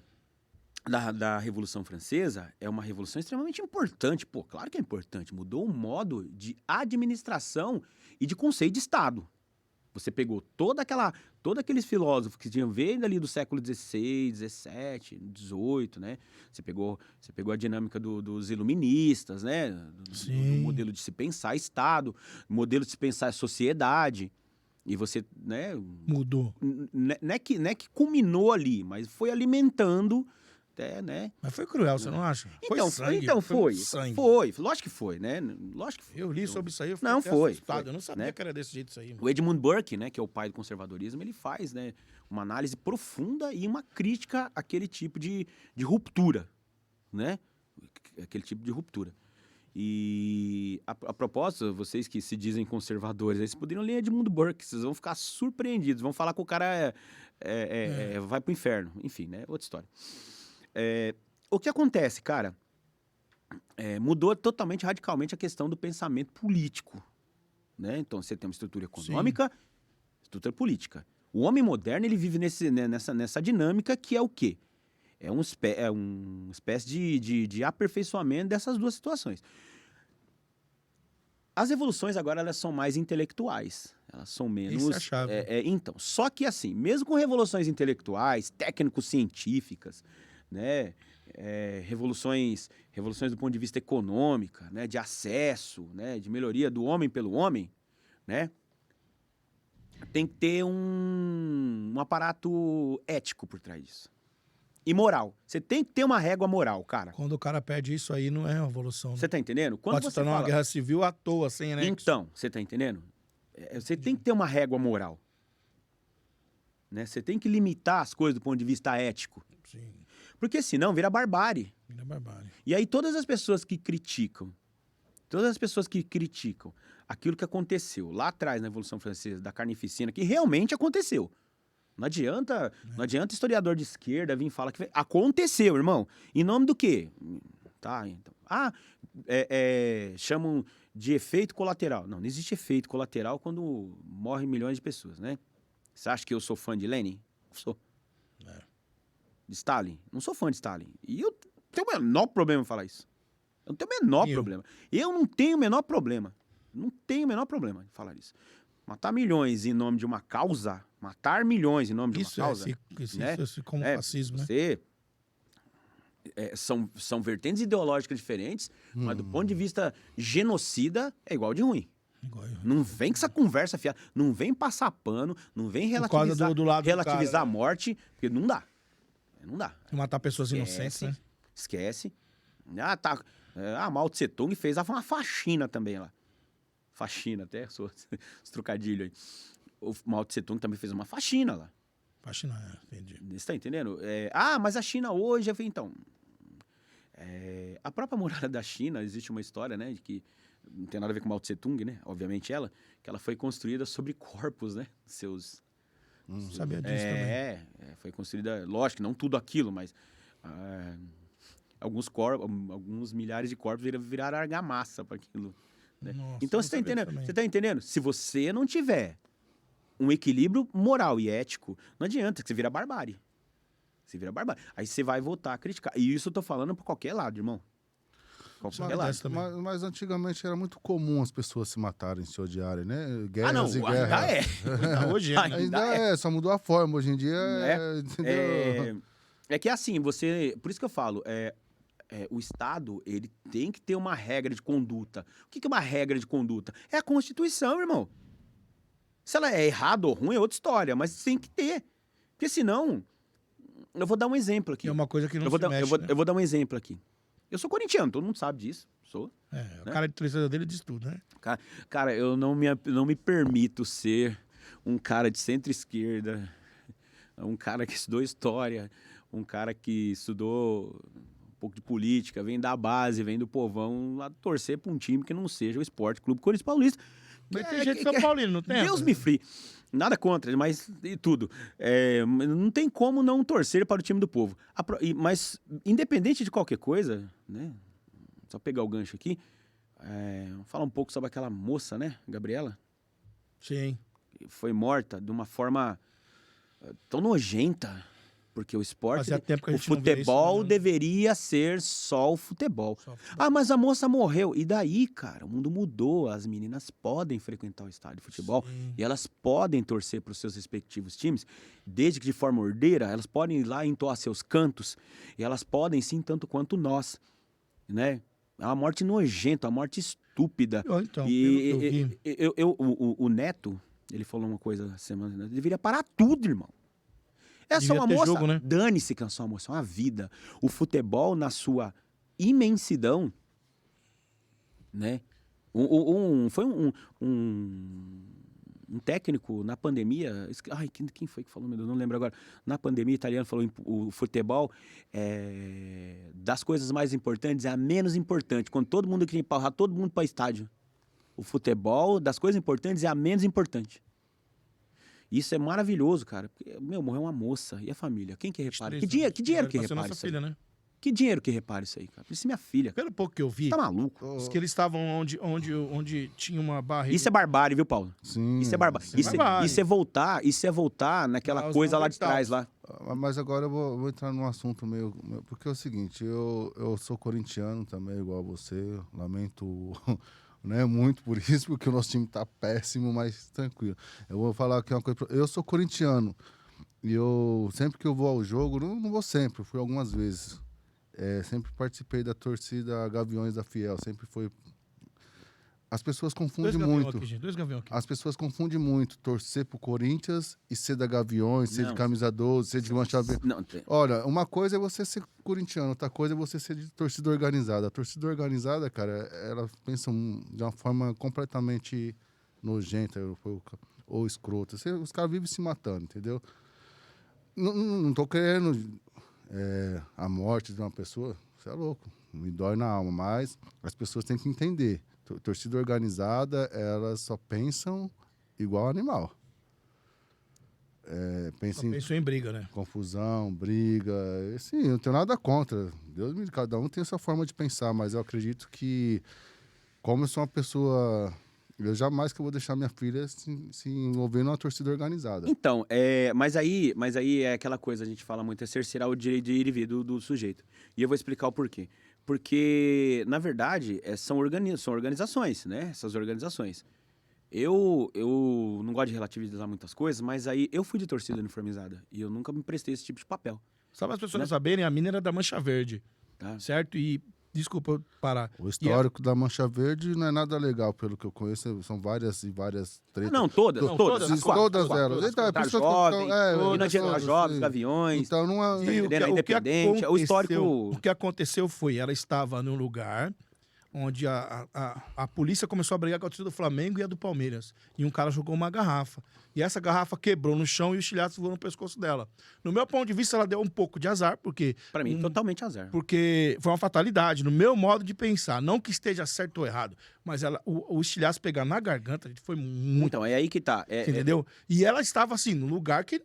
da Revolução Francesa é uma revolução extremamente importante. Pô, claro que é importante. Mudou o modo de administração e de conceito de Estado. Você pegou todos aqueles filósofos que tinham vindo ali do século XVI, XVII, XVIII, né? Você pegou a dinâmica dos iluministas, né? Do modelo de se pensar Estado, modelo de se pensar sociedade. E você, né? Mudou. Não é que culminou ali, mas foi alimentando, né? Mas foi cruel, você não acha? Então, sangue. Sangue. Foi. Lógico que foi, né? Lógico que foi. Eu li sobre isso aí, eu fiquei Não, até foi, assustado. foi, Eu não sabia né? que era desse jeito isso aí. O Edmund Burke, né, que é o pai do conservadorismo, ele faz, né, uma análise profunda e uma crítica àquele tipo de ruptura, né? Aquele tipo de ruptura. E, a propósito, vocês que se dizem conservadores, aí vocês poderiam ler Edmund Burke, vocês vão ficar surpreendidos, vão falar que o cara vai pro inferno. Enfim, né? Outra história. O que acontece, cara, mudou totalmente, radicalmente a questão do pensamento político, né? Então, você tem uma estrutura econômica, estrutura política. O homem moderno, ele vive nessa dinâmica que é o quê? É uma espécie de aperfeiçoamento dessas duas situações. As revoluções agora, elas são mais intelectuais. Elas são menos... Isso é a chave. Então, só que assim, mesmo com revoluções intelectuais, técnico-científicas, né? Revoluções do ponto de vista econômico, né? De acesso, né? De melhoria do homem pelo homem, né? Tem que ter um aparato ético por trás disso. e moral. Você tem que ter uma régua moral, cara. Quando o cara perde isso aí, não é uma evolução. Né? Você tá entendendo? Quando Pode se você tornar uma fala... guerra civil à toa, sem anexo. Então, você tá entendendo? Você tem que ter uma régua moral. Né? Você tem que limitar as coisas do ponto de vista ético. Sim, Porque senão vira barbárie. vira barbárie. E aí todas as pessoas que criticam aquilo que aconteceu lá atrás na Revolução Francesa, da carnificina, que realmente aconteceu. Não adianta historiador de esquerda vir falar que aconteceu, irmão. Em nome do quê? Tá, então. Chamam de efeito colateral. Não existe efeito colateral quando morrem milhões de pessoas, né? Você acha que eu sou fã de Lenin? Não sou. De Stalin? Não sou fã de Stalin. E eu tenho o menor problema em falar isso. Eu não tenho o menor problema. Eu não tenho o menor problema. Não tenho o menor problema em falar isso. Matar milhões em nome de uma causa, matar milhões em nome de uma causa. Isso como fascismo, né? Você... são vertentes ideológicas diferentes, mas do ponto de vista genocida, é igual de ruim. Não vem com essa conversa fiada, não vem passar pano, não vem relativizar a morte, porque não dá. Não dá. Matar pessoas inocentes, né? Esquece. Mao Tse Tung fez uma faxina também lá. Faxina, até os trocadilhos aí. O Mao Tse Tung também fez uma faxina lá. Faxina, entendi. Você tá entendendo? Mas a China hoje... Eu falei, então... a própria muralha da China, existe uma história, né? De que não tem nada a ver com Mao Tse Tung, né? Obviamente que ela foi construída sobre corpos, né? Seus... Sabia disso também. Foi construída... Lógico, não tudo aquilo, mas... alguns milhares de corpos viraram argamassa para aquilo. Né? Nossa, então, você tá entendendo? Se você não tiver um equilíbrio moral e ético, não adianta, que você vira barbárie. Aí você vai voltar a criticar. E isso eu tô falando pra qualquer lado, irmão. Qualquer lado. Mas antigamente era muito comum as pessoas se matarem, se odiarem, né? Guerras e guerras. Ainda Hoje ainda só mudou a forma. Hoje em dia entendeu? É que assim, por isso que eu falo, o Estado, ele tem que ter uma regra de conduta. O que é uma regra de conduta? É a Constituição, irmão. Se ela é errada ou ruim, é outra história, mas tem que ter. Porque senão... Eu vou dar um exemplo aqui. É uma coisa que não Eu vou dar um exemplo aqui. Eu sou corintiano, todo mundo sabe disso. Sou. O cara de torcida dele diz tudo, né? Cara, eu não me permito ser um cara de centro-esquerda, um cara que estudou história, um cara que estudou um pouco de política, vem da base, vem do povão, lá torcer para um time que não seja o Sport Clube Corinthians Paulista. Mas tem gente de São Paulino, não tem? Deus me free. Nada contra, mas e tudo. Não tem como não torcer para o time do povo. Mas, independente de qualquer coisa, né? Só pegar o gancho aqui, falar um pouco sobre aquela moça, né? Gabriela. Sim. Que foi morta de uma forma tão nojenta. Porque o esporte, o futebol isso, né? Deveria ser só o futebol. Mas a moça morreu. E daí, cara, o mundo mudou. As meninas podem frequentar o estádio de futebol. Sim. E elas podem torcer para os seus respectivos times, desde que de forma ordeira, elas podem ir lá entoar seus cantos. E elas podem, sim, tanto quanto nós. Né? É uma morte nojenta, uma morte estúpida. Então, o Neto, ele falou uma coisa essa semana, deveria parar tudo, irmão. Essa é uma moça, jogo, né? Dane-se que é só uma moça, é uma vida. O futebol, na sua imensidão, né? Foi um técnico na pandemia, quem foi que falou, meu Deus, não lembro agora. Na pandemia, italiano falou o futebol das coisas mais importantes é a menos importante. Quando todo mundo queria empurrar todo mundo para estádio. O futebol das coisas importantes é a menos importante. Isso é maravilhoso, cara. Porque, morreu uma moça. E a família? Quem que repara? Que dinheiro que repara isso aí? Filha, né? Que dinheiro que repara isso aí, cara? Isso é minha filha. Pelo pouco que eu vi... Tá maluco? Diz que eles estavam onde tinha uma barreira... Isso é barbárie, viu, Paulo? Sim. Isso é barbárie. Isso é voltar naquela coisa lá de trás, lá. Mas agora eu vou entrar num assunto meio... Porque é o seguinte, eu sou corintiano também, igual a você. Lamento... Não é muito por isso, porque o nosso time tá péssimo, mas tranquilo. Eu vou falar aqui uma coisa. Eu sou corintiano. E sempre que eu vou ao jogo, não vou sempre, fui algumas vezes. Sempre participei da torcida Gaviões da Fiel. Sempre foi. As pessoas Dois confundem gaviões muito. aqui, gente. Dois gaviões aqui. As pessoas confundem muito torcer pro Corinthians e ser da Gaviões, ser de Não. camisa 12, ser de Mancha Verde. Não, Olha, uma coisa é você ser corintiano, outra coisa é você ser de torcida organizada. A torcida organizada, cara, ela pensa de uma forma completamente nojenta ou escrota. Os caras vivem se matando, entendeu? Não tô querendo a morte de uma pessoa, você é louco, me dói na alma, mas as pessoas têm que entender. Torcida organizada, elas só pensam igual animal. Só pensou em briga, né? Confusão, briga. Assim, eu não tenho nada contra. Deus me, cada um tem essa forma de pensar, mas eu acredito que, como eu sou uma pessoa. Eu jamais que eu vou deixar minha filha se envolver numa torcida organizada. Então, mas aí é aquela coisa, a gente fala muito, é cercear o direito de ir e vir do sujeito. E eu vou explicar o porquê. Porque, na verdade, são organizações, né? Essas organizações. Eu não gosto de relativizar muitas coisas, mas aí eu fui de torcida uniformizada. E eu nunca me prestei esse tipo de papel. Só para as pessoas Né? saberem, a mina era da Mancha Verde, Tá? certo? E, desculpa eu parar. O histórico da Mancha Verde não é nada legal, pelo que eu conheço. São várias tretas. Não, todas. Não, Todas. todas, as quatro, Todas as quatro, elas. todas. Então, é por Tá isso que eu tô- jovem, todas, jovens, sim. gaviões. Então não é. E Entendendo? Independente, o histórico- o que aconteceu foi, ela estava num lugar onde a polícia começou a brigar com a torcida do Flamengo e a do Palmeiras. E um cara jogou uma garrafa. E essa garrafa quebrou no chão e o estilhaço voou no pescoço dela. No meu ponto de vista, ela deu um pouco de azar, porque... Pra mim, totalmente azar. Porque foi uma fatalidade, no meu modo de pensar. Não que esteja certo ou errado, mas o estilhaço pegar na garganta, gente, foi muito... Então, é aí que tá. entendeu? E ela estava assim, num lugar que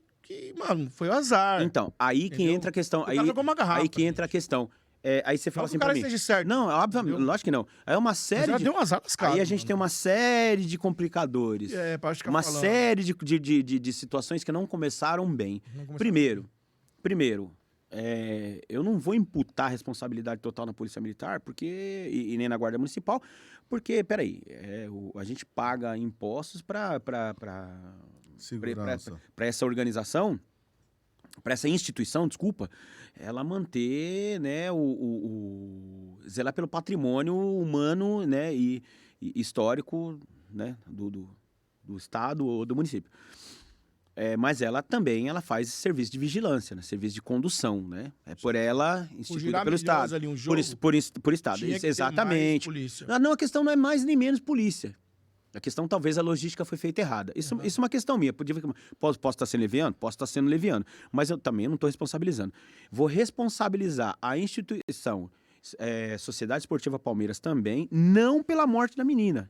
mano, foi o azar. Então, aí que Entendeu? entra a questão. O cara jogou uma garrafa, Aí que entra a questão. Aí você fala Não que assim o cara pra mim. esteja certo. Não, obviamente, Entendeu? lógico que não. Aí é uma Mas série ela de. deu um azar lascado. Aí a gente tem uma série de complicadores. Pra ficar Uma falando. série de situações que não começaram bem. Não começou- Primeiro, eu não vou imputar a responsabilidade total na Polícia Militar e nem na Guarda Municipal, porque, peraí, a gente paga impostos para Segurança. essa organização, para essa instituição, desculpa, ela manter, né, zelar pelo patrimônio humano, né, e histórico, né, do estado ou do município. Mas ela também faz serviço de vigilância, né, serviço de condução, né? É por ela instituída girar pelo milhões Estado. ali, um jogo, Por Estado, tinha que ter exatamente. mais polícia. Não, a questão não é mais nem menos polícia. A questão, talvez, a logística foi feita errada. Isso é uma questão minha. Posso estar sendo leviano? Posso estar sendo leviano. Mas eu também não estou responsabilizando. Vou responsabilizar a instituição Sociedade Esportiva Palmeiras também, não pela morte da menina.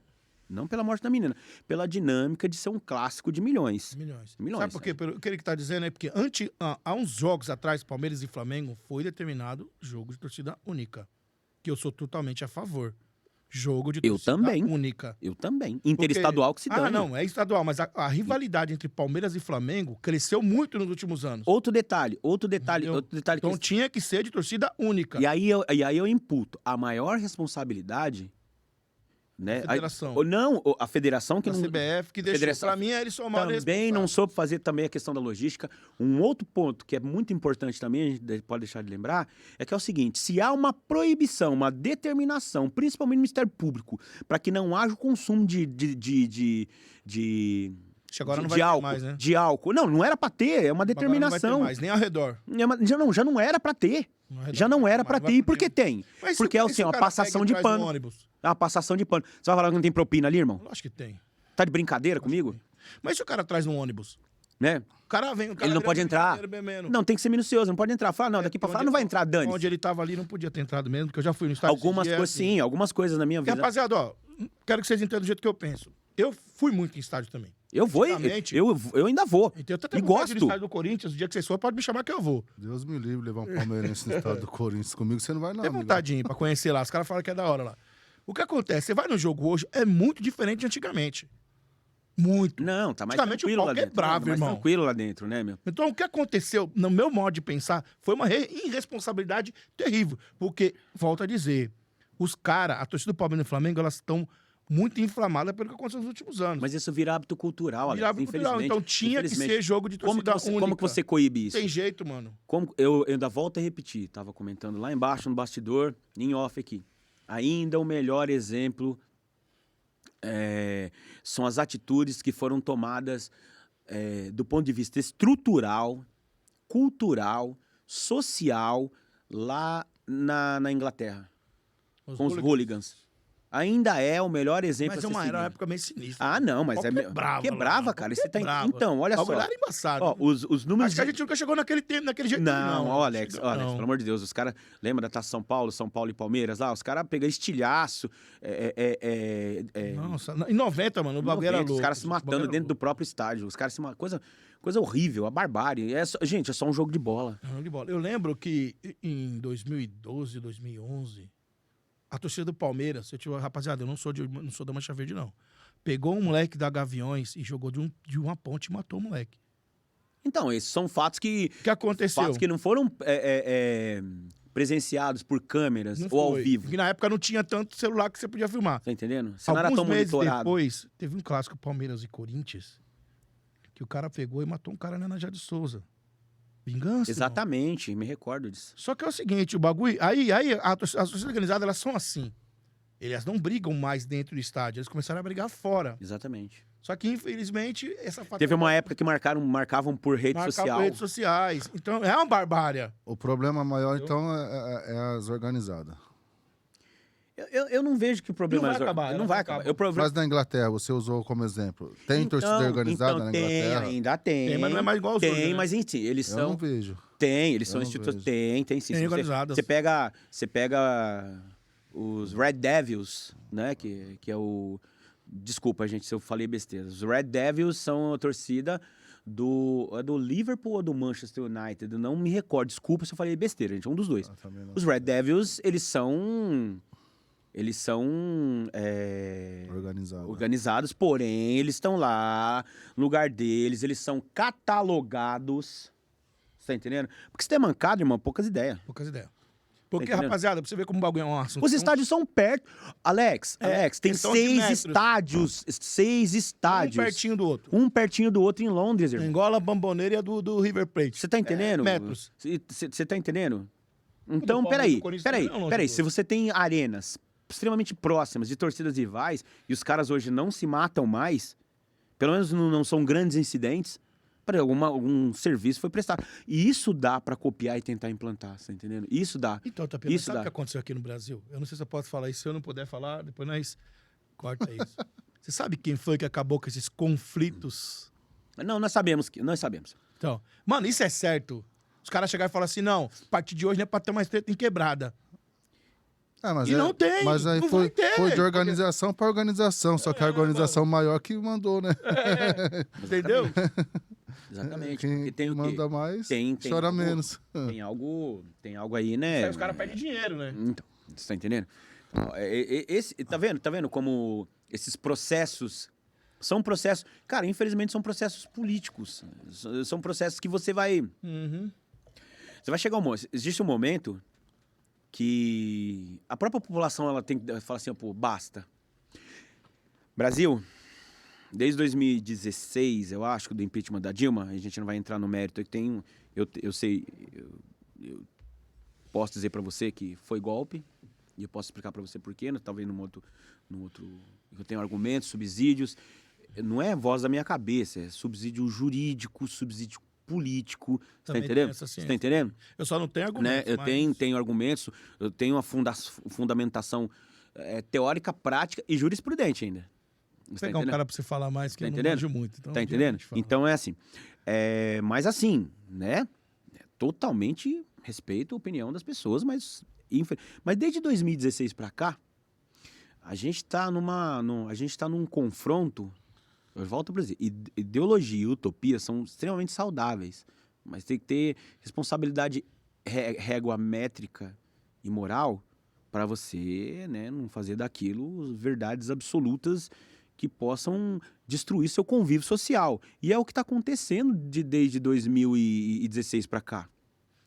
Não pela morte da menina. Pela dinâmica de ser um clássico de milhões. Milhões. Milhões, Sabe por quê? O que ele está dizendo é porque há uns jogos atrás, Palmeiras e Flamengo, foi determinado jogo de torcida única. Que eu sou totalmente a favor. Jogo de Eu torcida também. única. Eu também. Interestadual que se dane. Não, é estadual, mas a rivalidade entre Palmeiras e Flamengo cresceu muito nos últimos anos. Outro detalhe. Entendeu? Então tinha que ser de torcida única. E aí eu imputo a maior responsabilidade, né? A federação. A federação que Da não... CBF, que deixou Federação- pra mim, eles são maior Também não soube fazer também a questão da logística. Um outro ponto que é muito importante também, a gente pode deixar de lembrar, é que é o seguinte, se há uma proibição, uma determinação, principalmente no Ministério Público, para que não haja o consumo Agora não de vai ter álcool, mais, né? de álcool. Não era para ter, é uma Agora determinação. não vai ter mais, nem ao redor. Já não era para ter. Ao redor Já não era mais, para vai ter. E poder. por que tem? Mas se Porque é o- assim, se o uma cara passação pega e de traz no pano. ônibus? É uma passação de pano. Você vai falar que não tem propina ali, irmão? Lógico que tem. Tá de brincadeira comigo? Mas se o cara traz no ônibus? Né? O cara vem, o cara Ele não vira pode entrar. bebendo. Não, tem que ser minucioso, não pode entrar. Fala, não, daqui pra fora não vai entrar, Dani. Onde ele tava ali não podia ter entrado mesmo, porque eu já fui no estádio. Algumas esses dias, coisas, assim. sim, algumas coisas na minha Porque, vida. rapaziada, ó, quero que vocês entendam do jeito que eu penso. Eu fui muito em estádio também. Eu vou, Antigamente- eu ainda vou. Então, eu tô até E com vontade de ir no gosto. estádio do Corinthians, o dia que vocês forem, pode me chamar que eu vou. Deus me livre levar um palmeirense no estado do Corinthians comigo, você não vai não, Tem amigo. vontade de ir pra conhecer lá. Os caras falam que é da hora lá. O que acontece? Você vai no jogo hoje, é muito diferente de antigamente. Muito. Não, tá mais Antigamente o tranquilo lá palco é dentro. bravo, Tá mais irmão. tranquilo lá dentro, né, meu? Então, o que aconteceu, no meu modo de pensar, foi uma irresponsabilidade terrível. Porque, volto a dizer, os caras, a torcida do Palmeiras e do Flamengo, elas estão muito inflamadas pelo que aconteceu nos últimos anos. Mas isso vira hábito cultural, Alex, Virava cultural, infelizmente. então tinha que Infelizmente. ser jogo de torcida única. Como que você coíbe isso? Tem jeito, mano. Eu ainda volto a repetir, tava comentando lá embaixo no bastidor, em off aqui. Ainda o melhor exemplo são as atitudes que foram tomadas do ponto de vista estrutural, cultural, social, lá na Inglaterra, com os hooligans. Ainda é o melhor exemplo Mas a ser era uma seguido. época meio sinistra. Ah, não, mas é... Quebrava, Quebrava, lá, cara. pau Você tá... quebrava. Então, olha O só. bagulho era embaçado. Ó, os números... Acho que a gente nunca chegou naquele tempo, daquele jeito. Não, ó, Alex, Chegou, Alex, não. pelo amor de Deus, os caras... Lembra da Taça São Paulo e Palmeiras lá? Os caras pegam estilhaço. Nossa, em 90, mano, o bagulho era louco. Os caras se matando dentro do próprio estádio. Os caras se matam. Coisa horrível, a barbárie. Gente, é só um jogo de bola. Jogo de bola. Eu lembro que em 2012, 2011, a torcida do Palmeiras, rapaziada, eu não sou da Mancha Verde, não. Pegou um moleque da Gaviões e jogou de uma ponte e matou o moleque. Então, esses são fatos que... O que aconteceu? Fatos que não foram presenciados por câmeras Não ou ao foi. vivo. Porque na época não tinha tanto celular que você podia filmar. Tá entendendo? Você não era Alguns tão meses monitorado. depois, teve um clássico Palmeiras e Corinthians, que o cara pegou e matou um cara na Jade Souza. Vingança. irmão. Exatamente, me recordo disso. Só que é o seguinte, o bagulho... Aí as torcidas organizadas, elas são assim. Elas não brigam mais dentro do estádio, eles começaram a brigar fora. Exatamente. Só que, infelizmente, essa fatura... Teve uma época que marcavam por rede social. redes sociais. Então, é uma barbárie. O problema maior, então, é as organizadas. Eu não vejo que o problema Não vai acabar, não não vai vai acabar. acabar. O problema... Mas na Inglaterra, você usou como exemplo. Tem torcida organizada na Inglaterra? Ainda tem. Tem, mas não é mais igual os outros, Tem, né? mas em si, eles Eu não são... vejo. Tem, eles são não instituições... vejo. Tem sim. Tem Você organizadas. Você pega os Red Devils, né? Que é o... Desculpa, gente, se eu falei besteira. Os Red Devils são a torcida do Liverpool ou do Manchester United? Eu não me recordo. Desculpa se eu falei besteira, gente. Um dos dois. Também não. Os Red Devils, eles são organizados, porém, eles estão lá, no lugar deles, eles são catalogados. Você tá entendendo? Porque se tem mancado, irmão, poucas ideias. Poucas ideias. Porque, entendendo? rapaziada, pra você ver como o bagulho é um assunto... Os estádios são perto. Alex, tem questão de 6 metros. estádios. 6 estádios. Um pertinho do outro. Um pertinho do outro em Londres, irmão. Angola, Bamboneira e a do River Plate. Você tá entendendo? Metros. Você tá entendendo? Então, do Palmeiras e peraí. do Corinthians também é longe do Se você tem arenas extremamente próximas de torcidas rivais e os caras hoje não se matam mais, pelo menos não são grandes incidentes, peraí, algum serviço foi prestado. E isso dá pra copiar e tentar implantar, você tá entendendo? Isso dá. Então, Tapia, Isso sabe o dá. que aconteceu aqui no Brasil? Eu não sei se eu posso falar isso. Se eu não puder falar, depois nós corta isso. Você sabe quem foi que acabou com esses conflitos? Não, nós sabemos. Então, mano, isso é certo. Os caras chegaram e falaram assim, não, a partir de hoje não é pra ter mais treta em quebrada. Mas E não tem, Mas aí não foi, vai ter. foi de organização para organização, só que a organização maior que mandou, né? Entendeu? Exatamente. Quem Porque tem o quê? manda mais, Tem chora algo- menos. Tem algo aí, né? Aí os caras perdem dinheiro, né? Então, você tá entendendo? Tá vendo como esses processos são processos... Cara, infelizmente são processos políticos. São processos que você vai... Uhum. Você vai chegar existe um momento que a própria população ela tem que falar assim, pô, basta. Brasil, desde 2016, eu acho, do impeachment da Dilma, a gente não vai entrar no mérito, eu sei, eu posso dizer para você que foi golpe, e eu posso explicar para você por quê, talvez no outro, eu tenho argumentos, subsídios, não é voz da minha cabeça, é subsídio jurídico, subsídio político, você tá Também entendendo? tem essa Você tá ciência. entendendo? Eu só não tenho Né? argumentos. Eu mas- tenho argumentos, eu tenho uma fundamentação teórica, prática e jurisprudente ainda. Você Vou tá pegar um entendendo? cara pra você falar mais, que Tá eu não entendendo? manjo muito. Então, Tá um dia entendendo? a gente fala. Então é assim. Mas assim, né? Totalmente respeito a opinião das pessoas, mas desde 2016 pra cá, a gente tá num confronto. Eu volto para dizer, ideologia e utopia são extremamente saudáveis, mas tem que ter responsabilidade régua métrica e moral para você, né, não fazer daquilo verdades absolutas que possam destruir seu convívio social. E é o que está acontecendo desde 2016 para cá.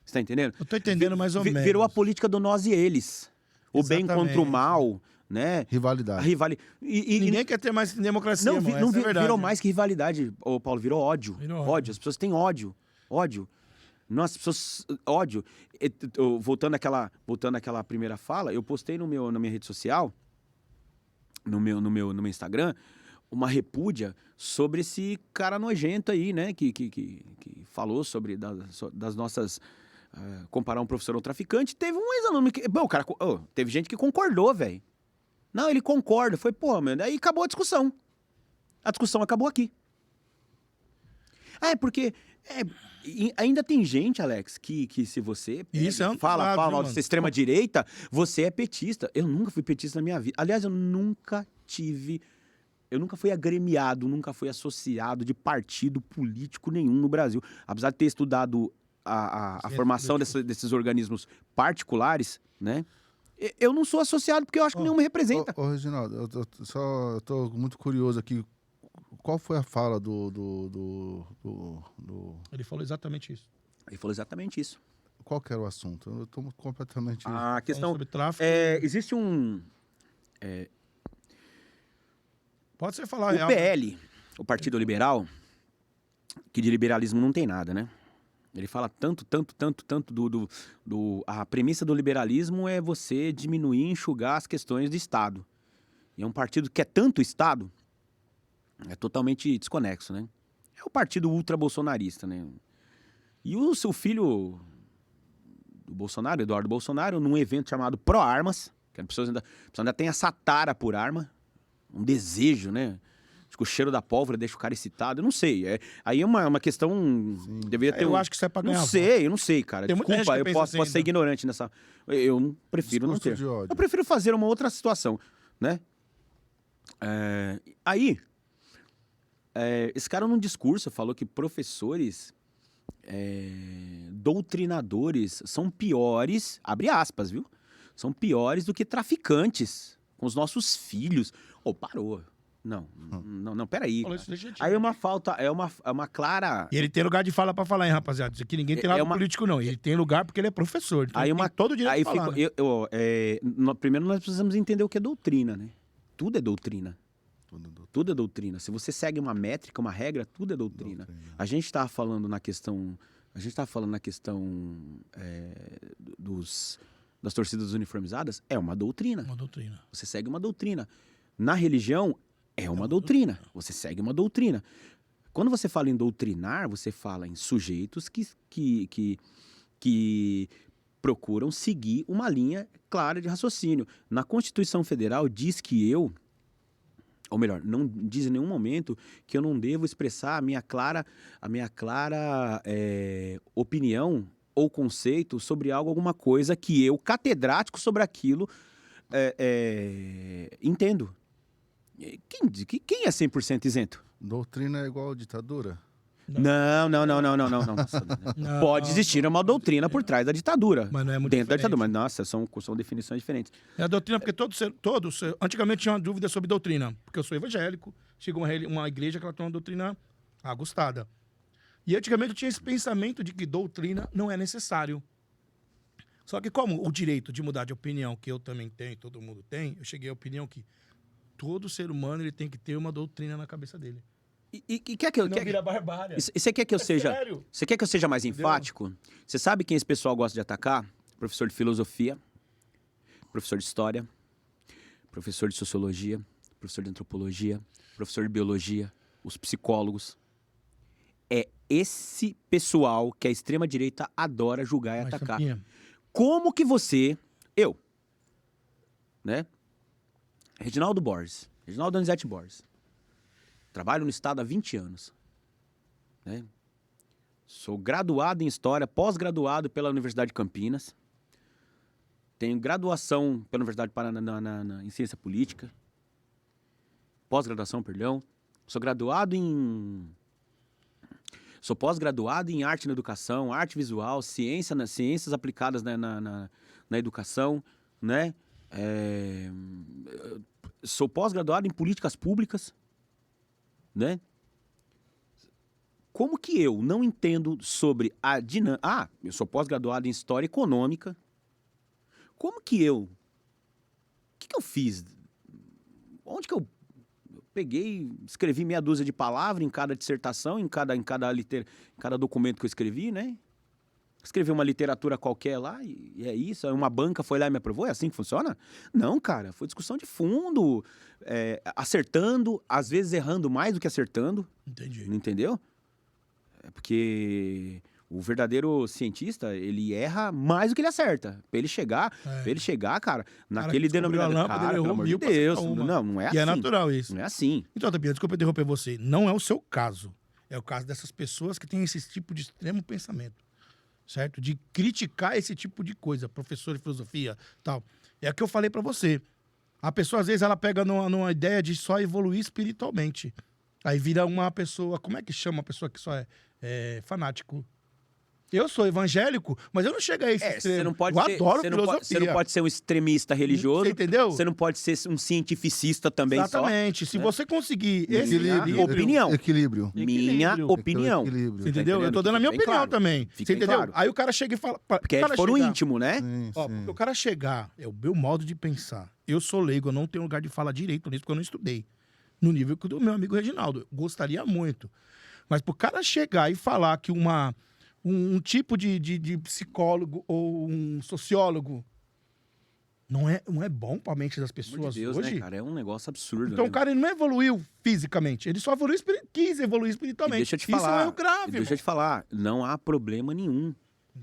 Você está entendendo? Eu tô entendendo mais ou menos. Virou a política do nós e eles. O bem contra o Exatamente. mal, né? A Rivalidade. rivalidade. Ninguém quer ter mais democracia, Não, mano, não essa é a verdade. virou mais que rivalidade, ô Paulo, virou ódio. Virou Ódio. ódio. As pessoas têm ódio. Ódio. Nossa, as pessoas. Ódio. Voltando àquela primeira fala, eu postei na minha rede social, no meu Instagram uma repúdia sobre esse cara nojento aí, né? Que falou sobre das nossas... comparar um professor a um traficante. Teve um ex-aluno que... Bom, o cara... teve gente que concordou, velho. Não, ele concorda. Foi, pô, mano. Aí acabou a discussão. A discussão acabou aqui. Porque... ainda tem gente, Alex, que se você Isso é um fala lado, mal mano. de extrema-direita, você é petista. Eu nunca fui petista na minha vida. Aliás, eu nunca fui agremiado, nunca fui associado de partido político nenhum no Brasil. Apesar de ter estudado a formação desses organismos particulares, né? Eu não sou associado porque eu acho que nenhum me representa. Ô, Reginaldo, eu tô muito curioso aqui. Qual foi a fala Ele falou exatamente isso. Ele falou exatamente isso. Qual que era o assunto? Eu tô completamente... A questão... Sobre tráfico. Existe um... Pode você falar O real. PL, o Partido Liberal, que de liberalismo não tem nada, né? Ele fala tanto a premissa do liberalismo é você diminuir e enxugar as questões do Estado. E é um partido que é tanto Estado, é totalmente desconexo, né? É o partido ultra-bolsonarista, né? E o seu filho do Bolsonaro, Eduardo Bolsonaro, num evento chamado Pro Armas, que a pessoa ainda tem essa tara por arma, um desejo, né? Acho que o cheiro da pólvora deixa o cara excitado. Eu não sei. Aí é uma questão... Deveria ter Eu acho que isso é pra ganhar Não voto. sei, eu não sei, cara. Tem muita gente Desculpa, que eu pensa posso assim ser ainda. ignorante nessa... Eu não prefiro não Discurso ter. de ódio. Eu prefiro fazer uma outra situação, né? Aí, esse cara num discurso falou que professores doutrinadores são piores, abre aspas, viu? São piores do que traficantes com os nossos filhos. Parou. Não, peraí. Falou isso legítimo. Aí é uma clara... E ele tem lugar de fala pra falar, hein, rapaziada? Isso aqui ninguém tem lado político, não. Ele tem lugar porque ele é professor. Então ele tem todo o direito de falar, né? Primeiro nós precisamos entender o que é doutrina, né? Tudo é doutrina. Tudo é doutrina. Se você segue uma métrica, uma regra, tudo é doutrina. A gente está falando na questão... das torcidas uniformizadas, é uma doutrina. Uma doutrina. Você segue uma doutrina. Na religião, é uma doutrina. Você segue uma doutrina. Quando você fala em doutrinar, você fala em sujeitos que procuram seguir uma linha clara de raciocínio. Na Constituição Federal diz que ou melhor, não diz em nenhum momento que eu não devo expressar a minha clara opinião ou conceito sobre algo, alguma coisa que eu, catedrático sobre aquilo, entendo. Quem é 100% isento? Doutrina é igual ditadura? Não. Pode existir uma doutrina por trás da ditadura. Mas não é muito dentro da diferente. ditadura. Mas, nossa, são definições diferentes. É a doutrina, porque antigamente tinha uma dúvida sobre doutrina, porque eu sou evangélico, sigo uma igreja que ela tem uma doutrina ajustada. E antigamente eu tinha esse pensamento de que doutrina não é necessário. Só que como o direito de mudar de opinião, que eu também tenho, todo mundo tem, eu cheguei à opinião que todo ser humano ele tem que ter uma doutrina na cabeça dele. E quer que eu... Não vira barbárie. Você quer que eu seja... sério. Você quer que eu seja mais enfático? Você sabe quem esse pessoal gosta de atacar? Professor de filosofia, professor de história, professor de sociologia, professor de antropologia, professor de biologia, os psicólogos. É esse pessoal que a extrema-direita adora julgar e Mas, atacar. Sampinha, Como que eu, né? Reginaldo Donizete Borges. Trabalho no Estado há 20 anos. Né? Sou graduado em História, pós-graduado pela Universidade de Campinas. Tenho graduação pela Universidade de Paraná em Ciência Política. Pós-graduação, perdão. Sou pós-graduado em Arte na Educação, Arte Visual, Ciências aplicadas na educação, né? Sou pós-graduado em Políticas Públicas, né? Como que eu não entendo sobre a dinâmica... eu sou pós-graduado em História Econômica. Como que eu... O que eu fiz? Onde que eu peguei, escrevi meia dúzia de palavras em cada dissertação, em cada documento que eu escrevi, né? escrever uma literatura qualquer lá e é isso? Aí uma banca foi lá e me aprovou? É assim que funciona? Não, cara. Foi discussão de fundo, acertando, às vezes errando mais do que acertando. Entendi. Não entendeu? É porque o verdadeiro cientista, ele erra mais do que ele acerta. Pra ele chegar, cara, naquele que descobriu a denominador. lâmpada, Cara, ele pelo errou amor de 1000 pra Deus. acertar uma. Não é E assim. é natural isso. Não é assim. Então, Tapia, desculpa interromper você. Não é o seu caso. É o caso dessas pessoas que têm esse tipo de extremo pensamento. Certo? De criticar esse tipo de coisa. Professor de filosofia, tal. É o que eu falei pra você. A pessoa, às vezes, ela pega numa ideia de só evoluir espiritualmente. Aí vira uma pessoa... Como é que chama uma pessoa que só é fanático? Eu sou evangélico, mas eu não chego a esse extremo. Você não pode eu ser, adoro você filosofia. não pode ser um extremista religioso. Você entendeu? Você não pode ser um cientificista também Exatamente. Se né? você conseguir esse Equilíbrio. opinião. Equilíbrio. Minha Equilíbrio. opinião. Equilíbrio. Você entendeu? Tá Eu tô dando a minha Fica bem opinião claro. também. Fica Você bem entendeu? claro. Aí o cara chega e fala... Porque é foro íntimo, né? Sim, Ó, sim. porque o cara chegar, é o meu modo de pensar. Eu sou leigo, eu não tenho lugar de falar direito nisso, porque eu não estudei. No nível que o do meu amigo Reginaldo. Eu gostaria muito. Mas pro cara chegar e falar que um tipo de psicólogo ou um sociólogo não é bom pra mente das Pelo amor pessoas de Deus, hoje. né, cara? É um negócio absurdo. Então né? o cara ele não evoluiu fisicamente, ele só evoluiu, quis evoluir E espiritualmente. deixa eu te Isso falar. é um erro grave, Deixa eu te falar. Não há problema nenhum.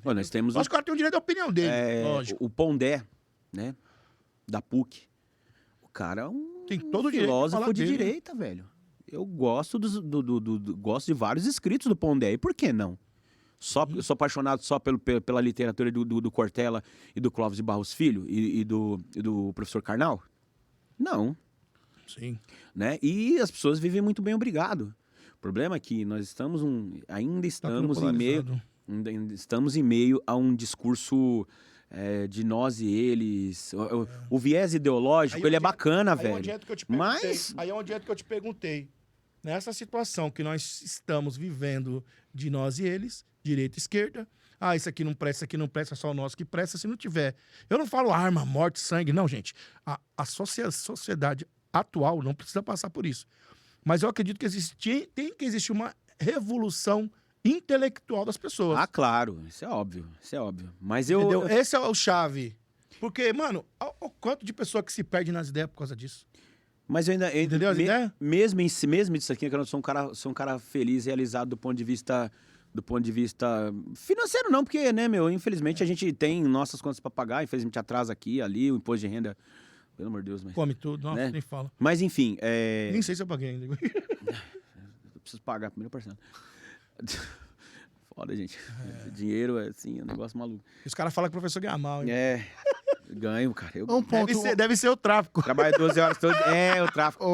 Ó, nós temos Acho que o cara tem o direito da opinião dele, lógico. o Pondé, né? Da PUC. O cara é um Tem todo o direito de filósofo falar de dele. direita, velho. Eu gosto gosto de vários escritos do Pondé. E por que não? Eu sou apaixonado só pela literatura do Cortella e do Clóvis de Barros Filho e do professor Karnal? Não. Sim. Né? E as pessoas vivem muito bem, obrigado. O problema é que nós ainda Tá tudo polarizado. estamos em meio a um discurso de nós e eles. O viés ideológico, Aí ele é onde- bacana, Aí velho. onde é que eu te perguntei? Mas Aí onde é que eu te perguntei? Nessa situação que nós estamos vivendo de nós e eles, direita e esquerda, isso aqui não presta, só o nosso que presta, se não tiver. Eu não falo arma, morte, sangue, não, gente. A sociedade atual não precisa passar por isso. Mas eu acredito que tem que existir uma revolução intelectual das pessoas. claro, isso é óbvio. Mas Entendeu? Esse é o chave. Porque, mano, o quanto de pessoa que se perde nas ideias por causa disso. Mas eu ainda Entendeu as ideias? mesmo disso aqui, que eu sou um cara feliz, realizado do ponto de vista financeiro não, porque, né, infelizmente a gente tem nossas contas para pagar, infelizmente atrasa aqui, ali, o imposto de renda, pelo amor de Deus, mas... Come tudo, nossa, Né? nem fala. Mas enfim, Nem sei se eu paguei ainda. eu preciso pagar a primeira parcela. Foda, gente. Dinheiro é assim, é um negócio maluco. Os caras falam que o professor ganha mal, hein? Ganho, cara. Eu Um ponto. Deve ser o tráfico. trabalho 12 horas todo. O tráfico.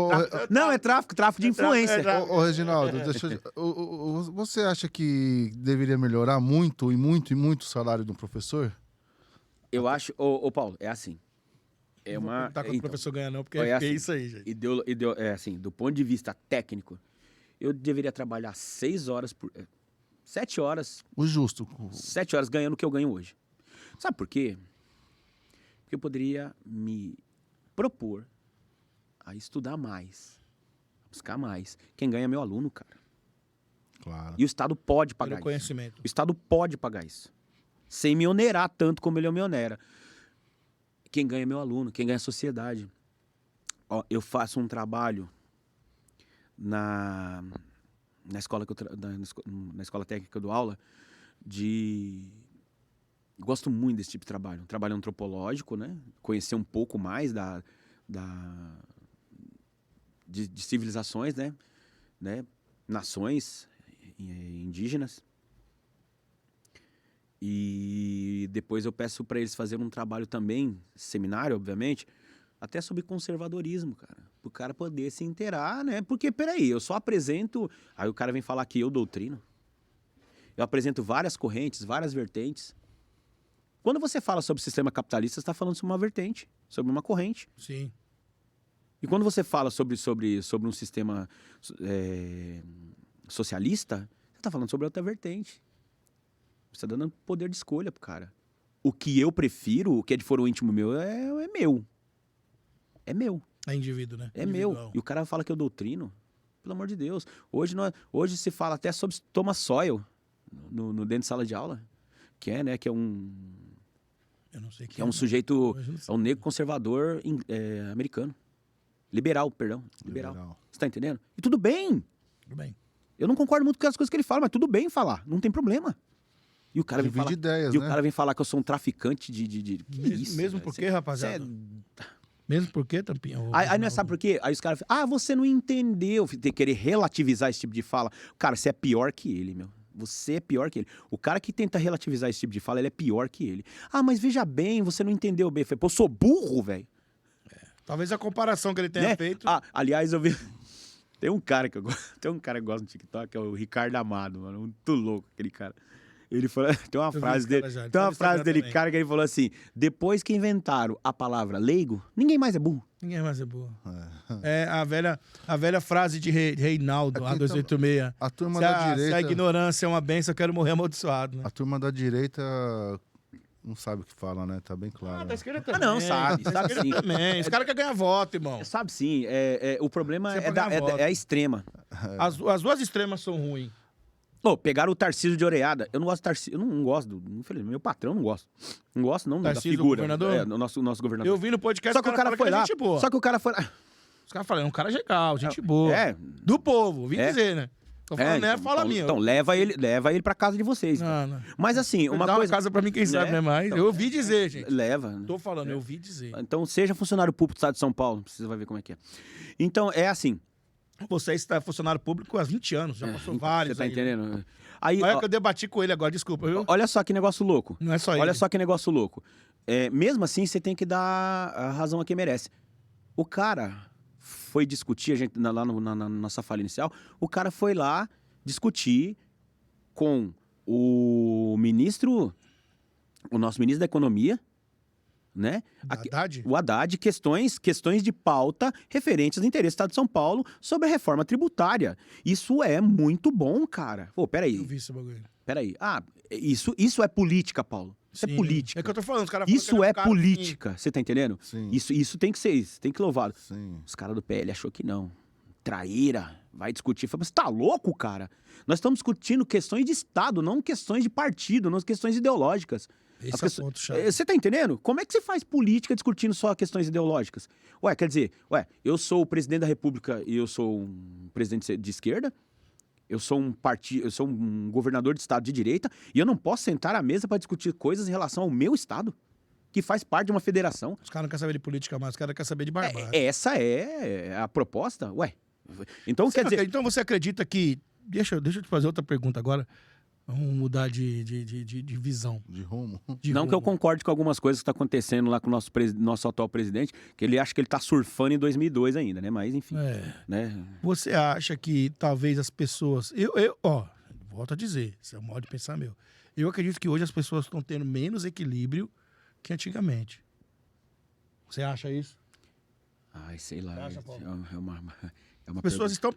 Não, é tráfico de influência. Ô, Reginaldo, você acha que deveria melhorar muito o salário de um professor? Eu acho, ô Paulo, é assim. É Não vou uma. perguntar quanto o professor ganha, não, porque é é assim. isso aí, gente. Assim, do ponto de vista técnico, eu deveria trabalhar 6 horas por. 7 horas. O justo. 7 horas ganhando o que eu ganho hoje. Sabe por quê? Porque eu poderia me propor a estudar mais, buscar mais. Quem ganha é meu aluno, cara. Claro. E o Estado pode pagar Pelo isso. conhecimento. O Estado pode pagar isso. Sem me onerar tanto como ele me onera. Quem ganha é meu aluno, quem ganha é a sociedade. Ó, eu faço um trabalho na escola na escola técnica que eu dou aula gosto muito desse tipo de trabalho. Um trabalho antropológico, né? Conhecer um pouco mais de civilizações, né? Nações indígenas. E depois eu peço para eles fazerem um trabalho também, seminário, obviamente, até sobre conservadorismo, cara. Para o cara poder se inteirar, né? Porque, peraí, eu só apresento... Aí o cara vem falar que eu doutrino. Eu apresento várias correntes, várias vertentes. Quando você fala sobre o sistema capitalista, você está falando sobre uma vertente, sobre uma corrente. Sim. E quando você fala sobre um sistema socialista, você está falando sobre outra vertente. Você está dando poder de escolha pro cara. O que eu prefiro, o que é de foro íntimo meu, é meu. É meu. É indivíduo, né? É Individual. meu. E o cara fala que eu doutrino. Pelo amor de Deus. Hoje se fala até sobre Thomas Sowell dentro de sala de aula. que é, né? Que é um Eu não sei que é um sujeito, Hoje eu não sei. é um negro conservador americano. Liberal, perdão. Liberal. Liberal. Você tá entendendo? E tudo bem. Tudo bem. Eu não concordo muito com as coisas que ele fala, mas tudo bem falar. Não tem problema. E o cara vem Divide falar... ideias, E né? o cara vem falar que eu sou um traficante que isso, Mesmo velho? porque, rapaziada. Mesmo porque, Tampinha. Aí não é, sabe por quê? Aí os caras falam, você não entendeu. Tem que querer relativizar esse tipo de fala. Cara, você é pior que ele, meu. Você é pior que ele. O cara que tenta relativizar esse tipo de fala, ele é pior que ele. Ah, mas veja bem, você não entendeu bem. Eu falei, pô, eu sou burro, velho. Talvez a comparação que ele tenha Né? feito. Ah, aliás, eu vi... Tem um cara que eu gosto, tem um cara que gosta no TikTok, que é o Ricardo Amado, mano. Muito louco aquele cara. Ele falou, tem uma vi frase esse cara dele, já, tem tá uma no frase Instagram dele, também. cara, que ele falou assim: depois que inventaram a palavra leigo, ninguém mais é burro. Ninguém mais é boa. É a velha frase de Reinaldo, Aqui, lá 286. A turma Se da a direita... ignorância é uma benção, eu quero morrer amaldiçoado, né? A turma da direita não sabe o que fala, né? Tá bem claro. Da esquerda Ah, não, sabe, Da sabe esquerda sim. também. Os caras querem ganhar voto, irmão. Sabe sim, o problema Você é, pagar voto. é a extrema. As duas extremas são ruins. Pô, pegaram o Tarcísio de Orellada. Eu não gosto do Tarcísio, eu não gosto infelizmente, meu patrão não gosta. Não gosto não da Tarcísio, figura. o governador? É, o nosso governador. Eu vi no podcast Só que o cara fala foi é lá, gente boa. só que o cara foi lá. Os caras falam, é um cara legal, gente boa. É, Do povo, vim É. dizer, né? Tô falando, né? Fala minha. Então leva ele pra casa de vocês. Não, não. Mas assim, uma Dá coisa... uma casa pra mim, quem sabe, né? Mas Então, eu ouvi dizer, gente. Leva. Tô falando, eu ouvi dizer. Então seja funcionário público do estado de São Paulo, você vai ver como é que é. Então é assim, Você está funcionário público há 20 anos, já passou vários. você tá aí, né? entendendo? Aí, Olha ó, que eu debati com ele agora, desculpa, viu? olha só que negócio louco. Não é só Olha ele. só que negócio louco. Mesmo assim, você tem que dar a razão a quem merece. O cara foi discutir, a gente lá na nossa fala inicial, o cara foi lá discutir com o nosso ministro da Economia, né? Haddad? O Haddad, questões de pauta referentes aos interesses do Estado de São Paulo sobre a reforma tributária. Isso é muito bom, cara. Pô, Eu peraí. vi esse bagulho. Ah, isso é política, Paulo. Isso Sim. é política. É que eu tô falando, os caras falam que Isso ele é um cara política, você tá entendendo? Sim. Isso tem que ser isso, tem que ser louvado. Sim. Os caras do PL achou que não. Traíra, vai discutir. Falei, mas você tá louco, cara? Nós estamos discutindo questões de Estado, não questões de partido, não questões ideológicas. Esse As é o questões- ponto chave. Você tá entendendo? Como é que você faz política discutindo só questões ideológicas? Ué, quer dizer, eu sou o presidente da República e eu sou um presidente de esquerda? Eu sou um governador de estado de direita e eu não posso sentar à mesa para discutir coisas em relação ao meu estado, que faz parte de uma federação? Os caras não querem saber de política mais, os caras querem saber de barbárie. Essa é a proposta? Ué. Então, Você quer dizer, então você acredita que... Deixa eu te fazer outra pergunta agora. Vamos mudar de visão. De rumo. de não que eu rumo. concorde com algumas coisas que está acontecendo lá com o nosso atual presidente, que ele acha que ele está surfando em 2002 ainda, né? Mas, enfim, É. né? Você acha que talvez as pessoas... volto a dizer, isso é um modo de pensar meu. Eu acredito que hoje as pessoas estão tendo menos equilíbrio que antigamente. Você acha isso? Ai, sei lá. Você acha, Paulo? É uma As pessoas estão...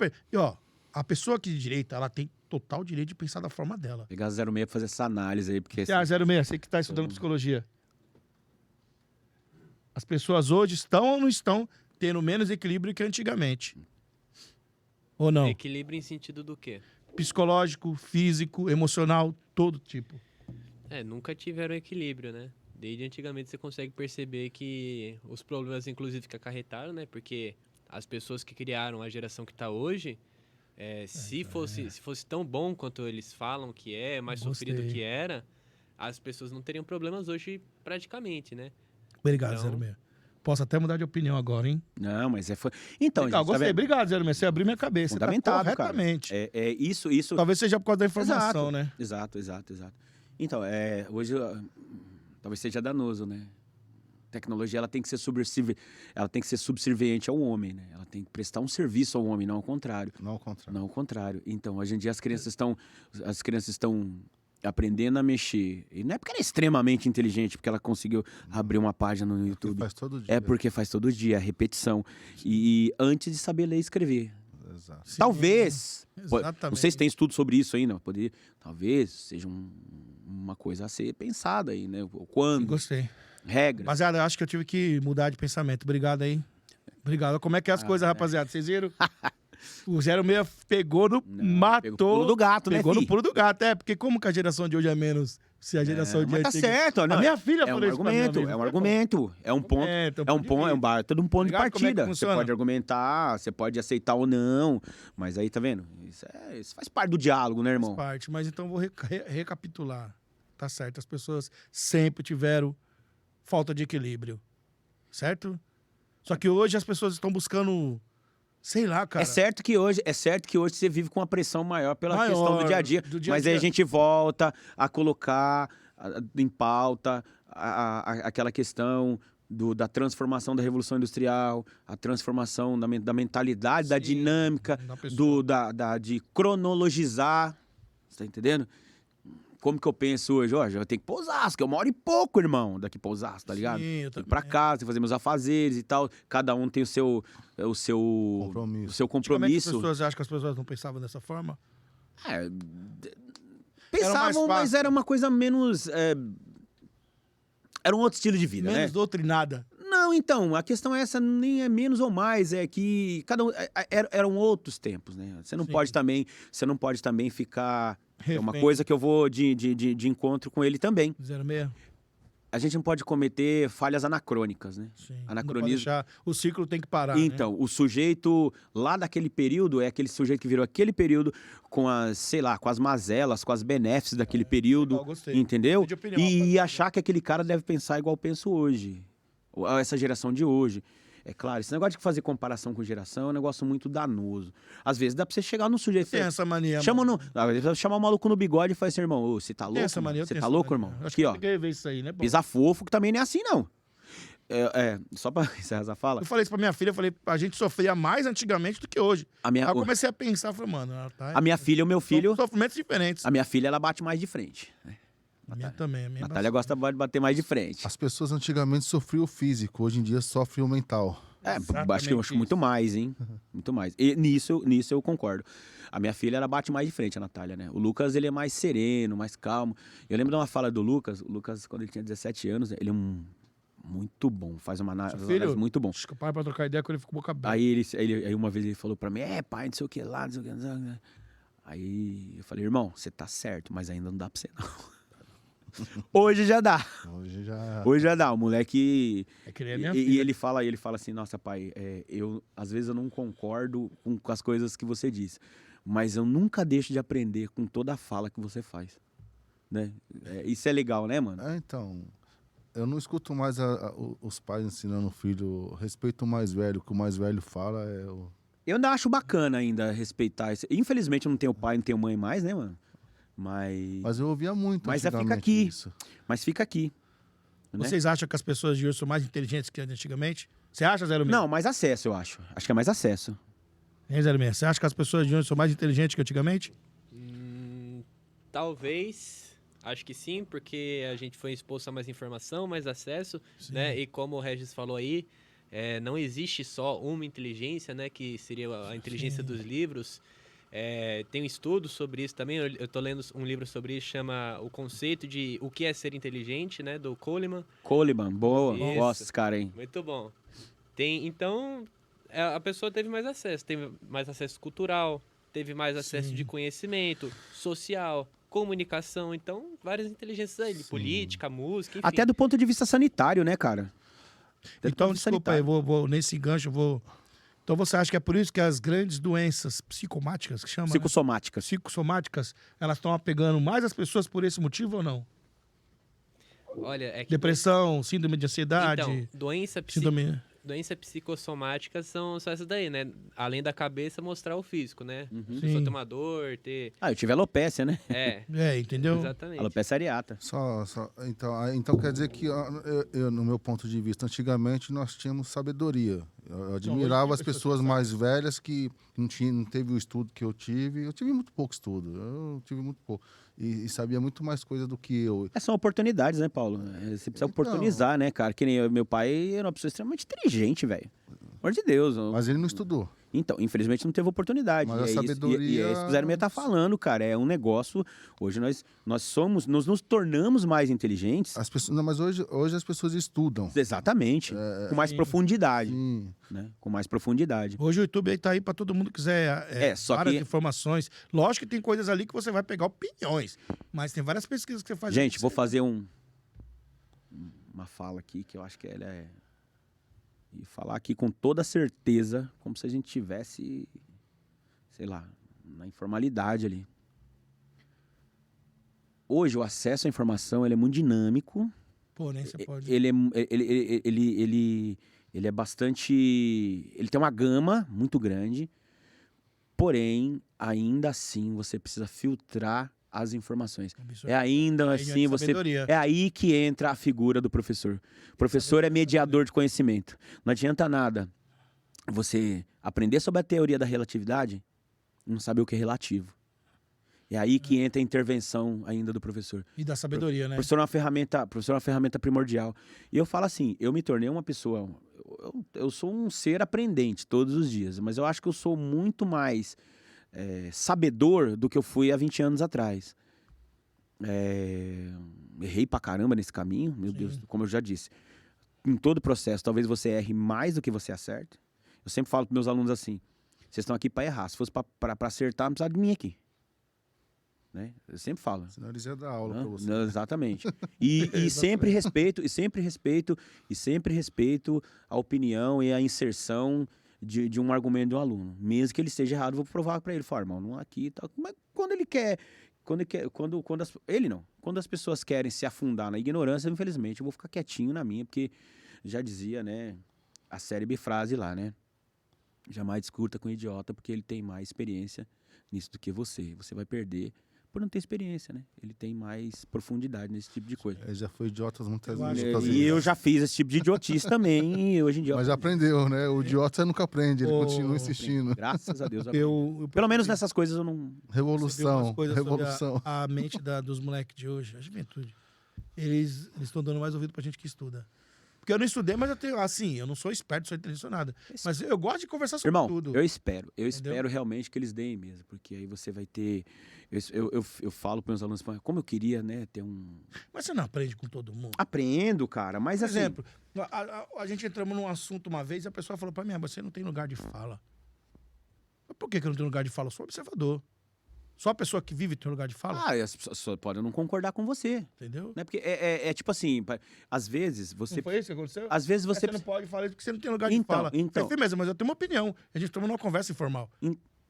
a pessoa aqui de direita, ela tem total direito de pensar da forma dela. Pegar 06 pra fazer essa análise aí, porque... Você, 06, você que está estudando psicologia. As pessoas hoje estão ou não estão tendo menos equilíbrio que antigamente? Ou não? Equilíbrio em sentido do quê? Psicológico, físico, emocional, todo tipo. Nunca tiveram equilíbrio, né? Desde antigamente você consegue perceber que os problemas, inclusive, que acarretaram, né? Porque as pessoas que criaram a geração que está hoje, se fosse tão bom quanto eles falam que é, mais sofrido Gostei. que era, as pessoas não teriam problemas hoje praticamente, né? Obrigado, Então- 06. Posso até mudar de opinião agora, hein? Não, mas foi... Então, Legal, gente, tá gostei. vendo? Obrigado, 06. Você abriu minha cabeça. Fundamentado, Tá cara. corretamente. Isso... Talvez seja por causa da informação, né? Exato. Então, hoje talvez seja danoso, né? A tecnologia ela tem que ser subserviente ao homem, né? Ela tem que prestar um serviço ao homem, não ao contrário. Não ao contrário. Não ao contrário. Então, hoje em dia as crianças estão aprendendo a mexer. E não é porque ela é extremamente inteligente, porque ela conseguiu abrir uma página no Que YouTube. faz todo dia. É porque faz todo dia, a repetição. E antes de saber ler e escrever. Exato. Sim, Talvez. Exatamente. Não sei se tem estudo sobre isso ainda. Talvez seja uma coisa a ser pensada aí, né? Quando? Gostei. Regra. Rapaziada, eu acho que eu tive que mudar de pensamento. Obrigado aí. Obrigado. Como é que é as coisas, rapaziada? Vocês viram? O 06 pegou no... matou. Pegou no pulo do gato, né, Pegou no fi? pulo do gato, porque como que a geração de hoje é menos Se a geração de Mas tá antiga... certo, A não. minha filha É um falou isso pra mim, argumento, amigo. é um argumento, é um ponto, todo um ponto de Ligado como é que partida. Você funciona? pode argumentar, você pode aceitar ou não, mas aí tá vendo? Isso faz parte do diálogo, né, Faz irmão? parte, mas então vou recapitular. Tá certo, as pessoas sempre tiveram falta de equilíbrio, certo? Só que hoje as pessoas estão buscando, sei lá, cara. É certo que hoje você vive com uma pressão maior pela questão do dia a dia, do dia a mas aí a dia. gente volta a colocar em pauta aquela questão da transformação da Revolução Industrial, a transformação da mentalidade, da Sim, dinâmica, da pessoa. de cronologizar, você tá entendendo? Como que eu penso hoje? Ó, já tenho que ir pra Osasco, eu moro e pouco, irmão, daqui pra Osasco, tá ligado? Sim, eu Tenho que ir também. pra casa, tenho que fazer meus afazeres e tal. Cada um tem o seu Compromisso. o seu Como é que as compromisso. pessoas acham que as pessoas não pensavam dessa forma? É, Era mais pensavam, mas fácil. era uma coisa menos... era um outro estilo de vida, Menos né? doutrinada. Não, então, a questão é essa, nem é menos ou mais, é que cada um, eram outros tempos, né? Você não Sim. pode também ficar... É uma Refém. coisa que eu vou de encontro com ele também. 06. A gente não pode cometer falhas anacrônicas, né? Sim. Não pode Anacronismo. deixar, o ciclo tem que parar, Então, o sujeito lá daquele período é aquele sujeito que virou aquele período com as, sei lá, com as mazelas, com as benéficas daquele período, legal, gostei. entendeu? Gostei de opinião, E rapaziada. achar que aquele cara deve pensar igual eu penso hoje. Ou essa geração de hoje. É claro, esse negócio de fazer comparação com geração é um negócio muito danoso. Às vezes dá pra você chegar no sujeito... Tem essa mania. Chama mano. chamar o maluco no bigode e fala assim, irmão, ô, você tá Tem louco? essa mania. Você tem tá essa louco, mania. irmão? Acho Aqui, que ó. tem que ver isso aí, né? Bom, Pisa fofo, que também não é assim, não. Só pra encerrar essa fala, eu falei isso pra minha filha, eu falei, a gente sofria mais antigamente do que hoje. a minha, Aí eu comecei a pensar, falei, mano, ela tá... a minha filha e o meu filho, São sofrimentos diferentes. a minha filha, ela bate mais de frente. A minha também, a minha Natália gosta de bater mais de frente. As pessoas antigamente sofriam o físico, hoje em dia sofrem o mental. Exatamente Acho que muito mais, hein? Muito mais. E nisso eu concordo. A minha filha, ela bate mais de frente, a Natália, né? O Lucas, ele é mais sereno, mais calmo. Eu lembro de uma fala do Lucas. O Lucas, quando ele tinha 17 anos, ele é muito bom. Faz uma análise filho? muito bom. Acho que o pai pra trocar ideia com ele ficou boca aberta. Aí uma vez ele falou pra mim, pai, não sei o que lá, não sei o que. Não sei o que. Aí eu falei, irmão, você tá certo, mas ainda não dá pra você, não. Hoje já dá. Hoje já dá. O moleque... É que ele é minha E filha. ele fala assim, nossa, pai, às vezes eu não concordo com as coisas que você diz, mas eu nunca deixo de aprender com toda a fala que você faz. Né? Isso é legal, né, mano? Então, eu não escuto mais os pais ensinando o filho, respeita o mais velho, o que o mais velho fala é o... Eu ainda acho bacana ainda respeitar isso. Infelizmente eu não tenho pai, não tenho mãe mais, né, mano? Mas eu ouvia muito Mas fica antigamente aqui. isso. fica aqui. Né? Vocês acham que as pessoas de hoje são mais inteligentes que antigamente? Você acha, 06? Não, mais acesso, eu acho. Acho que é mais acesso. Hein, 06? Você acha que as pessoas de hoje são mais inteligentes que antigamente? Talvez, acho que sim, porque a gente foi exposto a mais informação, mais acesso, Sim. né? E como o Regis falou aí, não existe só uma inteligência, né? Que seria a inteligência dos livros. Tem um estudo sobre isso também, eu tô lendo um livro sobre isso, chama O Conceito de O que é Ser Inteligente, né? Do Coleman. Coleman, boa. Isso. Gosto desse cara, hein? Muito bom. Então, a pessoa teve mais acesso cultural, teve mais acesso Sim. de conhecimento, social, comunicação, então várias inteligências aí, política, música, enfim. Até do ponto de vista sanitário, né, cara? Até do Então, ponto de vista desculpa aí, sanitário. vou nesse gancho, Então você acha que é por isso que as grandes doenças psicomáticas, que chama, né? Psicossomáticas. Psicossomáticas, elas estão apegando mais as pessoas por esse motivo ou não? Olha, é que Depressão, síndrome de ansiedade, então, síndrome... doenças psicossomáticas são só essas daí, né? Além da cabeça, mostrar o físico, né? A Sim. pessoa ter uma dor, ter... Eu tive alopécia, né? entendeu? Exatamente. Alopécia areata. Então quer dizer que, no meu ponto de vista, antigamente nós tínhamos sabedoria. Eu admirava as pessoas mais velhas que não teve o estudo que eu tive. Eu tive muito pouco estudo. Eu tive muito pouco. E sabia muito mais coisa do que eu. São oportunidades, né, Paulo? Você precisa oportunizar, né, cara? Que nem meu pai era uma pessoa extremamente inteligente, velho. amor de Deus. Mas ele não estudou. Então, infelizmente não teve oportunidade. Mas E a é isso, sabedoria- e é isso que o Zé Meia tá falando, cara. É um negócio. Hoje nós nos tornamos mais inteligentes. As pessoas, não, mas hoje as pessoas estudam. Exatamente. Com mais Sim. profundidade. Sim. Né? Com mais profundidade. Hoje o YouTube aí tá aí pra todo mundo que quiser Só várias que- informações. Lógico que tem coisas ali que você vai pegar opiniões, mas tem várias pesquisas que você faz. Gente, ali vou que fazer uma fala aqui que eu acho que ela é. E falar aqui com toda certeza, como se a gente tivesse, sei lá, na informalidade ali. Hoje o acesso à informação ele é muito dinâmico. Pô, nem você pode. Ele é bastante. Ele tem uma gama muito grande. Porém, ainda assim, você precisa filtrar as informações. Absurdo. É ainda Aí assim é você. sabedoria. É aí que entra a figura do professor. O professor é mediador de conhecimento. Não adianta nada você aprender sobre a teoria da relatividade e não saber o que é relativo. É aí que entra a intervenção ainda do professor. E da sabedoria, O né? professor é uma ferramenta primordial. E eu falo assim, eu me tornei uma pessoa... Eu sou um ser aprendente todos os dias, mas eu acho que eu sou muito mais sabedor do que eu fui há 20 anos atrás. Errei pra caramba nesse caminho, meu Sim. Deus, como eu já disse. Em todo processo, talvez você erre mais do que você acerte. Eu sempre falo pros meus alunos assim, vocês estão aqui pra errar, se fosse pra acertar, não precisava de mim aqui. Né? Eu sempre falo. Senão eles iam dar aula Não, pra você. não, exatamente. E sempre respeito, a opinião e a inserção de um argumento de um aluno. Mesmo que ele esteja errado, eu vou provar para ele. Falar, irmão, não aqui e tal. Mas quando ele quer. Quando as pessoas querem se afundar na ignorância, infelizmente, eu vou ficar quietinho na minha, porque já dizia, né, a célebre frase lá, né? Jamais discuta com um idiota, porque ele tem mais experiência nisso do que você. Você vai perder por não ter experiência, né? Ele tem mais profundidade nesse tipo de coisa. Ele já foi idiota muitas Eu acho vezes. que- E eu já fiz esse tipo de idiotice também, e hoje em dia... Mas já aprendeu, né? O idiota nunca aprende, ele Ô, continua insistindo. Graças a Deus. eu Eu Pelo menos nessas coisas eu não... Revolução, coisas revolução. sobre a mente dos moleques de hoje, a juventude. Eles estão dando mais ouvido pra gente que estuda. Porque eu não estudei, mas eu tenho, assim, eu não sou esperto, sou intencionado. Mas eu gosto de conversar sobre Irmão, tudo. eu espero realmente que eles deem mesmo, porque aí você vai ter... Eu falo para meus alunos, como eu queria, né, ter um... Mas você não aprende com todo mundo. Aprendo, cara, mas Por assim... exemplo, a gente entramos num assunto uma vez e a pessoa falou pra mim, você não tem lugar de fala. Mas por que eu não tenho lugar de fala? Eu sou observador. Só a pessoa que vive tem lugar de fala, as pessoas podem não concordar com você, entendeu? né? Porque é tipo assim, às vezes você... Não foi isso que aconteceu? Às vezes Você você... não pode falar isso porque você não tem lugar de Então, fala. então. Falei, firmeza, mas eu tenho uma opinião. A gente estamos numa conversa informal.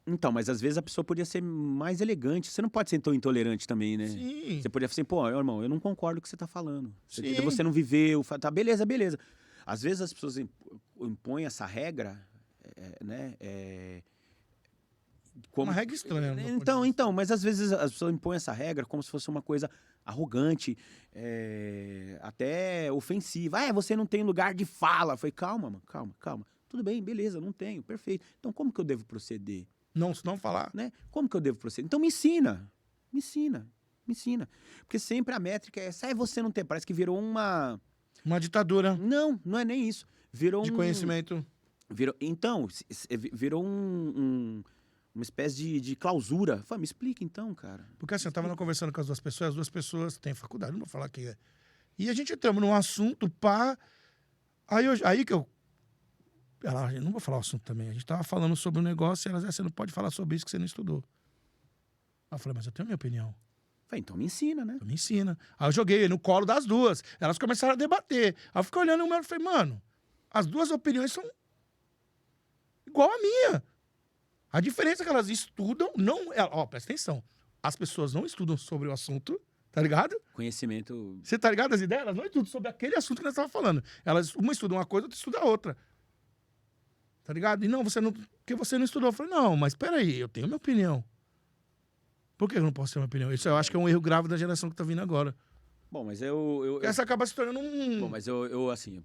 Então, mas às vezes a pessoa podia ser mais elegante. Você não pode ser tão intolerante também, né? Sim. Você podia falar assim, pô, irmão, eu não concordo com o que você tá falando. Sim. Você não viveu, tá, beleza. Às vezes as pessoas impõem essa regra, né? Como... Uma regra estranha. no meu ponto de Então, vista. mas às vezes as pessoas impõem essa regra como se fosse uma coisa arrogante, até ofensiva. Você não tem lugar de fala. Eu falei, calma, mano, calma. Tudo bem, beleza, não tenho, perfeito. Então como que eu devo proceder? Não falar. Né? Como que eu devo proceder? Então me ensina. Porque sempre a métrica é essa, você não tem. Parece que virou uma... Uma ditadura Não é nem isso. Virou de conhecimento. Virou uma espécie de clausura. Fala, me explica então, cara. Porque assim, eu tava conversando com as duas pessoas têm faculdade, não vou falar que é. E a gente entramos num assunto pá. Aí que eu. Eu não vou falar o assunto também. A gente tava falando sobre um negócio e elas você não pode falar sobre isso que você não estudou. Aí eu falei, mas eu tenho a minha opinião. Falei, então me ensina, né? Então me ensina. Aí eu joguei no colo das duas. Elas começaram a debater. Aí eu fiquei olhando o meu e falei, mano, as duas opiniões são igual a minha. A diferença é que elas estudam, presta atenção. As pessoas não estudam sobre o assunto, tá ligado? Conhecimento... Você tá ligado as ideias? Elas não estudam sobre aquele assunto que nós estávamos falando. Uma estuda uma coisa, outra estuda outra. Tá ligado? E não, porque você não estudou. Eu falei, não, mas peraí, eu tenho minha opinião. Por que eu não posso ter uma opinião? Isso eu acho que é um erro grave da geração que tá vindo agora. Bom, mas Porque essa acaba se tornando um... Bom, mas eu assim...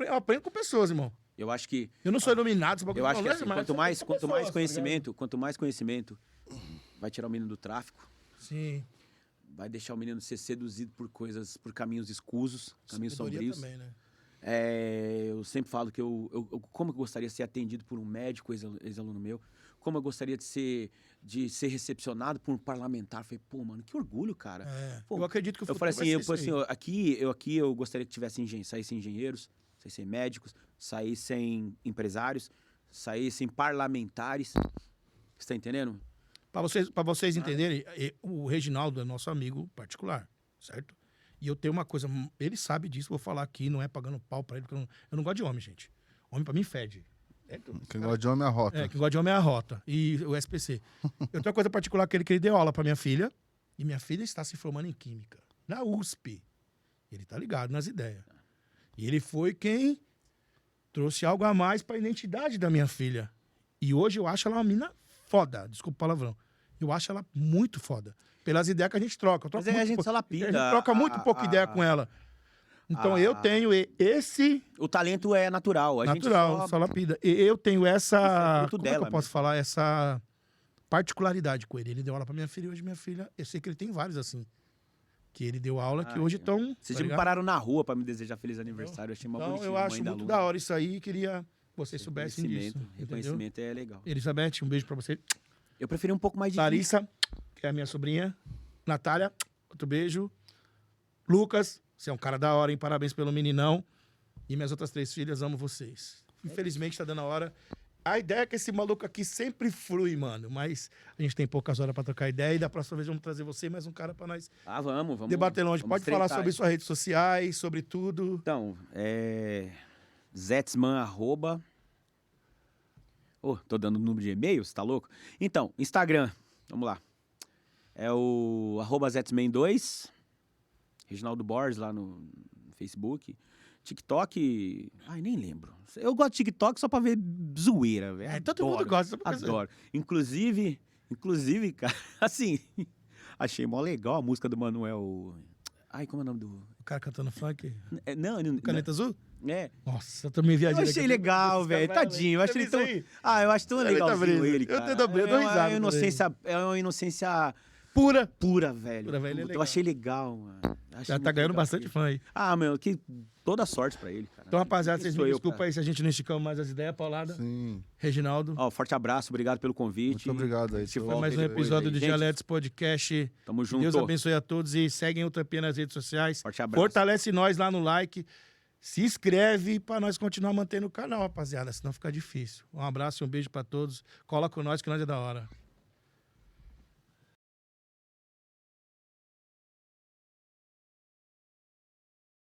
Eu aprendo com pessoas, irmão. Eu acho que... Eu não sou iluminado. esse bagulho Eu acho que não, assim, mas quanto eu mais aprendo com pessoas, quanto mais conhecimento, vai tirar o menino do tráfico, tá ligado? Sim. vai deixar o menino ser seduzido por caminhos escusos, caminhos Sabedoria sombrios. também, né? Eu sempre falo que como eu gostaria de ser atendido por um médico, ex-aluno meu, como eu gostaria de ser recepcionado por um parlamentar. Eu falei, pô, mano, que orgulho, cara. Pô, eu acredito que o eu futuro falei vai assim, ser isso aí. aqui eu gostaria que tivesse saíssem engenheiros, saíssem médicos, saíssem empresários, saíssem parlamentares. Você tá entendendo? Pra vocês entenderem, o Reginaldo é nosso amigo particular, certo? E eu tenho uma coisa, ele sabe disso, vou falar aqui, não é pagando pau pra ele, porque eu não gosto de homem, gente. Homem pra mim fede. Quem gosta de homem é a rota. Quem gosta de homem é a rota. E o SPC. Eu tenho uma coisa particular que ele deu aula pra minha filha, e minha filha está se formando em Química, na USP. Ele tá ligado nas ideias. E ele foi quem trouxe algo a mais pra identidade da minha filha. E hoje eu acho ela uma mina foda, desculpa o palavrão. Eu acho ela muito foda. Pelas ideias que a gente troca. Mas a gente só lapida. A gente troca muito pouca ideia com ela. Então eu tenho esse... O talento é natural. A natural, gente só lapida. E eu tenho essa... Isso é fruto como é que dela eu posso falar? Essa particularidade com ele. Ele deu aula pra minha filha e hoje minha filha... Eu sei que ele tem vários assim. Que ele deu aula que hoje estão... Vocês me pararam na rua pra me desejar feliz aniversário. Eu achei uma Então bonitinha. eu acho muito da hora isso aí. Queria que vocês soubessem disso. Reconhecimento é legal. Elizabeth, um beijo pra você. Eu preferi um pouco mais de... Larissa, que é a minha sobrinha. Natália, outro beijo. Lucas, você é um cara da hora, hein? Parabéns pelo meninão. E minhas outras 3 filhas, amo vocês. Infelizmente, tá dando a hora. A ideia é que esse maluco aqui sempre flui, mano. Mas a gente tem poucas horas pra trocar ideia. E da próxima vez vamos trazer você e mais um cara pra nós Vamos. debater longe. Vamos Pode falar treitar. sobre suas redes sociais, sobre tudo. Então, Zetsman, tô dando número de e-mail, você tá louco? Então, Instagram, vamos lá. É o @Zetsman2, Reginaldo Borges lá no Facebook. TikTok, nem lembro. Eu gosto de TikTok só pra ver zoeira, velho. Todo mundo gosta. Só pra Adoro. Inclusive, cara, assim, achei mó legal a música do Manuel... como é o nome do... O cara cantando funk. Não, Caneta Azul? É. Nossa, eu tô me viajando. Eu achei legal, velho. Tadinho. Eu achei ele tão... eu acho tão legalzinho ele, cara. Eu dou risada. É uma inocência pura, velho. Pura, velho, é legal. Eu achei legal, mano. Já tá ganhando bastante fã aí. Meu, que toda sorte pra ele, cara. Então, rapaziada, vocês me desculpem cara. aí se a gente não esticamos mais as ideias, Paulada. Sim. Reginaldo. Forte abraço, obrigado pelo convite. Muito obrigado aí. Foi mais um episódio do Dialetos Podcast. Tamo junto. Deus abençoe a todos e seguem o Utopia nas redes sociais. Forte abraço. Fortalece nós lá no like. Se inscreve pra nós continuar mantendo o canal, rapaziada. Senão fica difícil. Um abraço e um beijo pra todos. Cola com nós que nós é da hora.